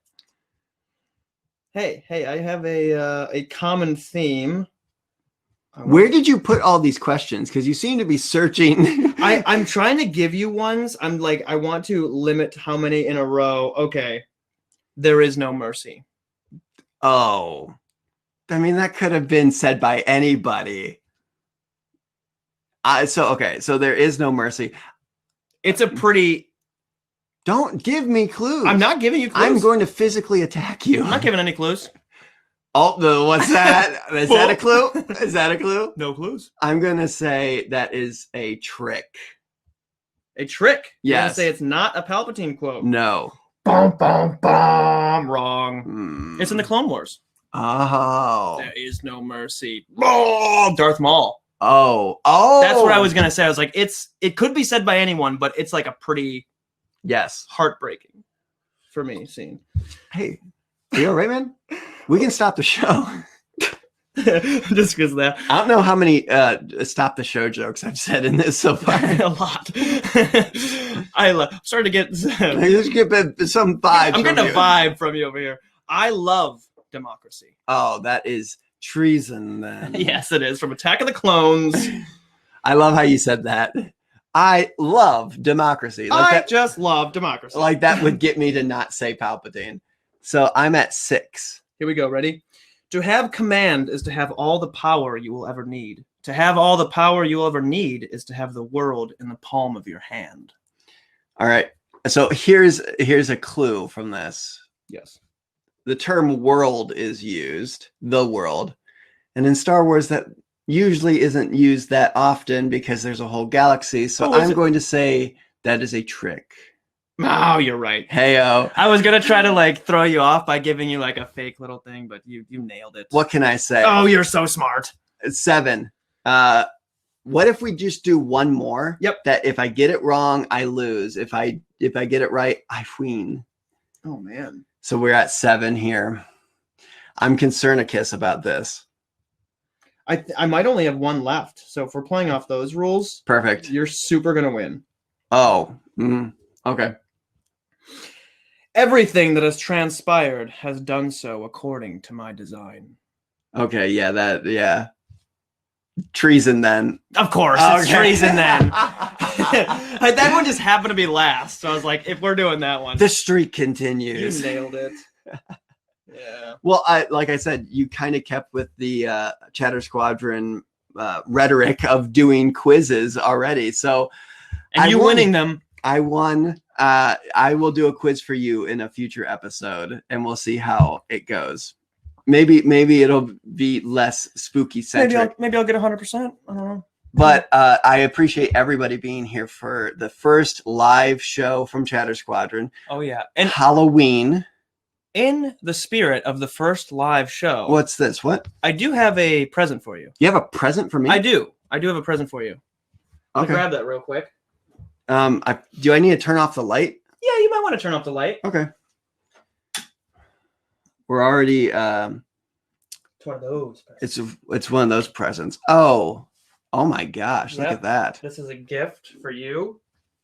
Hey, I have a common theme. Where did you put all these questions? Because you seem to be searching. I'm trying to give you ones. I'm like, I want to limit how many in a row. Okay. There is no mercy. Oh. I mean, that could have been said by anybody. So there is no mercy. It's a pretty... Don't give me clues. I'm not giving you clues. I'm going to physically attack you. I'm not giving any clues. Oh, what's that? Is that a clue? Is that a clue? No clues. I'm going to say that is a trick. A trick? Yes. You're going to say it's not a Palpatine quote? No. Bum, bum, bum. Wrong. It's in the Clone Wars. Oh. There is no mercy. Oh, Darth Maul. Oh. That's what I was gonna say. I was like, it could be said by anyone, but it's like a pretty heartbreaking for me scene. Hey, are you all right, man? We can stop the show. Just because of that. I don't know how many stop the show jokes I've said in this so far. A lot. I'm starting to get just get some vibes. I'm getting a vibe from you over here. I love democracy. Oh, that is treason then. Yes, it is. From Attack of the Clones. I love how you said that. I love democracy. Just love democracy. Like that would get me to not say Palpatine. So I'm at 6. Here we go. Ready? To have command is to have all the power you will ever need. To have all the power you will ever need is to have the world in the palm of your hand. All right. So here's a clue from this. Yes. The term world is used, the world. And in Star Wars, that usually isn't used that often because there's a whole galaxy. So I'm going to say that is a trick. Oh, you're right. Heyo. I was going to try to throw you off by giving you a fake little thing, but you nailed it. What can I say? Oh, you're so smart. 7. What if we just do one more? Yep. That if I get it wrong, I lose. If I get it right, I win. Oh, man. So we're at 7 here. I'm Concernicus about this. I might only have one left. So if we're playing off those rules, perfect. You're super going to win. Oh, okay. Everything that has transpired has done so according to my design. Okay, yeah. Treason then. Of course, it's treason then. That one just happened to be last. So I was like, if we're doing that one. The streak continues. You nailed it. Yeah. Well, like I said, you kind of kept with the Chatter Squadron rhetoric of doing quizzes already. So, and you winning them. I won. I will do a quiz for you in a future episode, and we'll see how it goes. Maybe it'll be less spooky centric. Maybe I'll get 100%. I don't know. But I appreciate everybody being here for the first live show from Chatter Squadron. Oh yeah, and Halloween. In the spirit of the first live show. What's this? What? I do have a present for you. You have a present for me? I do. I do have a present for you. I'll Okay. grab that real quick. Do I need to turn off the light? Yeah, you might want to turn off the light. Okay. We're already. It's one of those. It's one of those presents. Oh my gosh! Look Yep. at that. This is a gift for you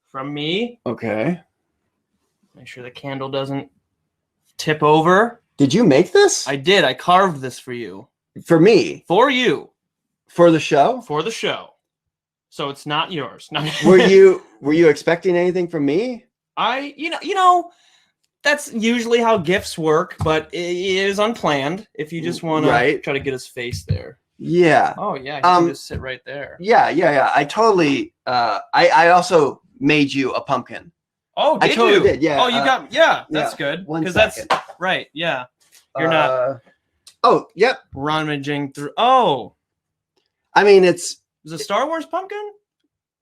from me. Okay. Make sure the candle doesn't tip over. Did you make this? I did. I carved this for you. For me? For you. For the show? For the show. So it's not yours. Were you expecting anything from me? You know, that's usually how gifts work, but it is unplanned. If you just want to try to get his face there. Yeah. Oh yeah, he can just sit right there. Yeah. I totally. I also made you a pumpkin. Oh, I totally did. Yeah. Oh, you got. Yeah, that's good. One that's second. right. Yeah. You're not. Oh, yep. Rummaging through. Oh. I mean, it's a Star Wars pumpkin.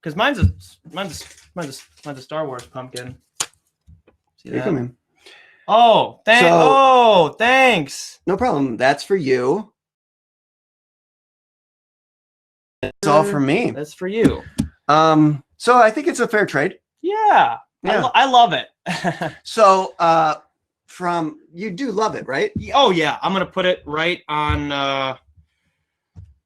Because mine's a Star Wars pumpkin. See that? Come in. Oh, thanks. No problem. That's for you. It's all for me. That's for you. So I think it's a fair trade. Yeah. I love it. So, you do love it, right? Oh yeah, I'm gonna put it right on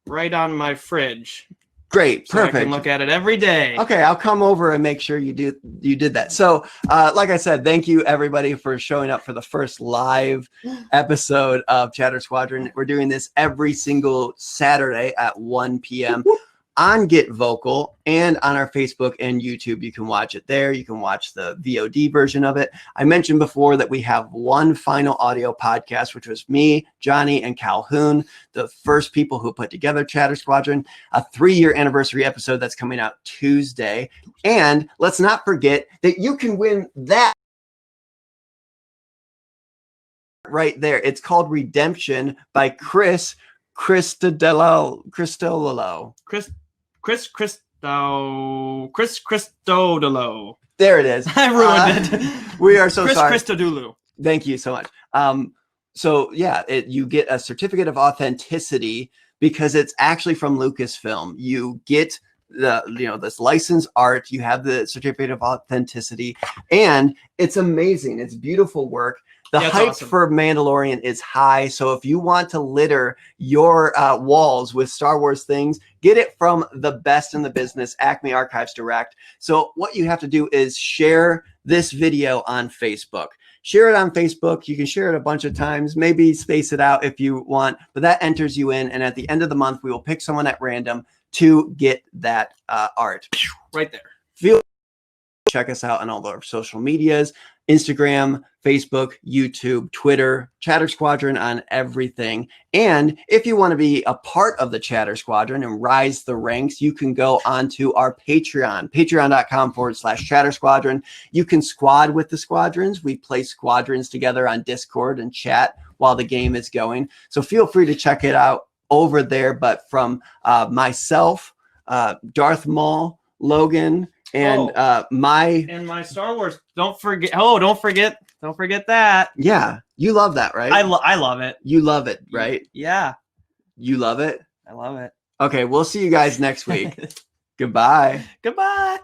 my fridge. Great, so perfect. I can look at it every day. Okay, I'll come over and make sure you did that. So, like I said, thank you everybody for showing up for the first live episode of Chatter Squadron. We're doing this every single Saturday at 1 p.m. on GetVokl and on our Facebook and YouTube. You can watch it there. You can watch the VOD version of it. I mentioned before that we have one final audio podcast, which was me, Johnny, and Calhoun, the first people who put together Chatter Squadron, a 3-year anniversary episode that's coming out Tuesday. And let's not forget that you can win that right there. It's called Redemption by Chris Christodolo. There it is. I ruined it. We are so sorry. Christodoulou. Thank you so much. So yeah, you get a certificate of authenticity because it's actually from Lucasfilm. You get this licensed art. You have the certificate of authenticity, and it's amazing. It's beautiful work. The hype for Mandalorian is high. So if you want to litter your walls with Star Wars things, get it from the best in the business, Acme Archives Direct. So what you have to do is share this video on Facebook. Share it on Facebook. You can share it a bunch of times, maybe space it out if you want, but that enters you in. And at the end of the month, we will pick someone at random to get that art. Right there. Check us out on all our social medias, Instagram, Facebook, YouTube, Twitter, Chatter Squadron on everything. And if you want to be a part of the Chatter Squadron and rise the ranks, you can go onto our Patreon, patreon.com/Chatter Squadron. You can squad with the squadrons. We play squadrons together on Discord and chat while the game is going. So feel free to check it out over there. But from myself, Darth Maul, Logan, and my Star Wars. Don't forget that. Yeah, you love that, right? I love it. You love it, right? Yeah. You love it? I love it. Okay, we'll see you guys next week. Goodbye. Goodbye.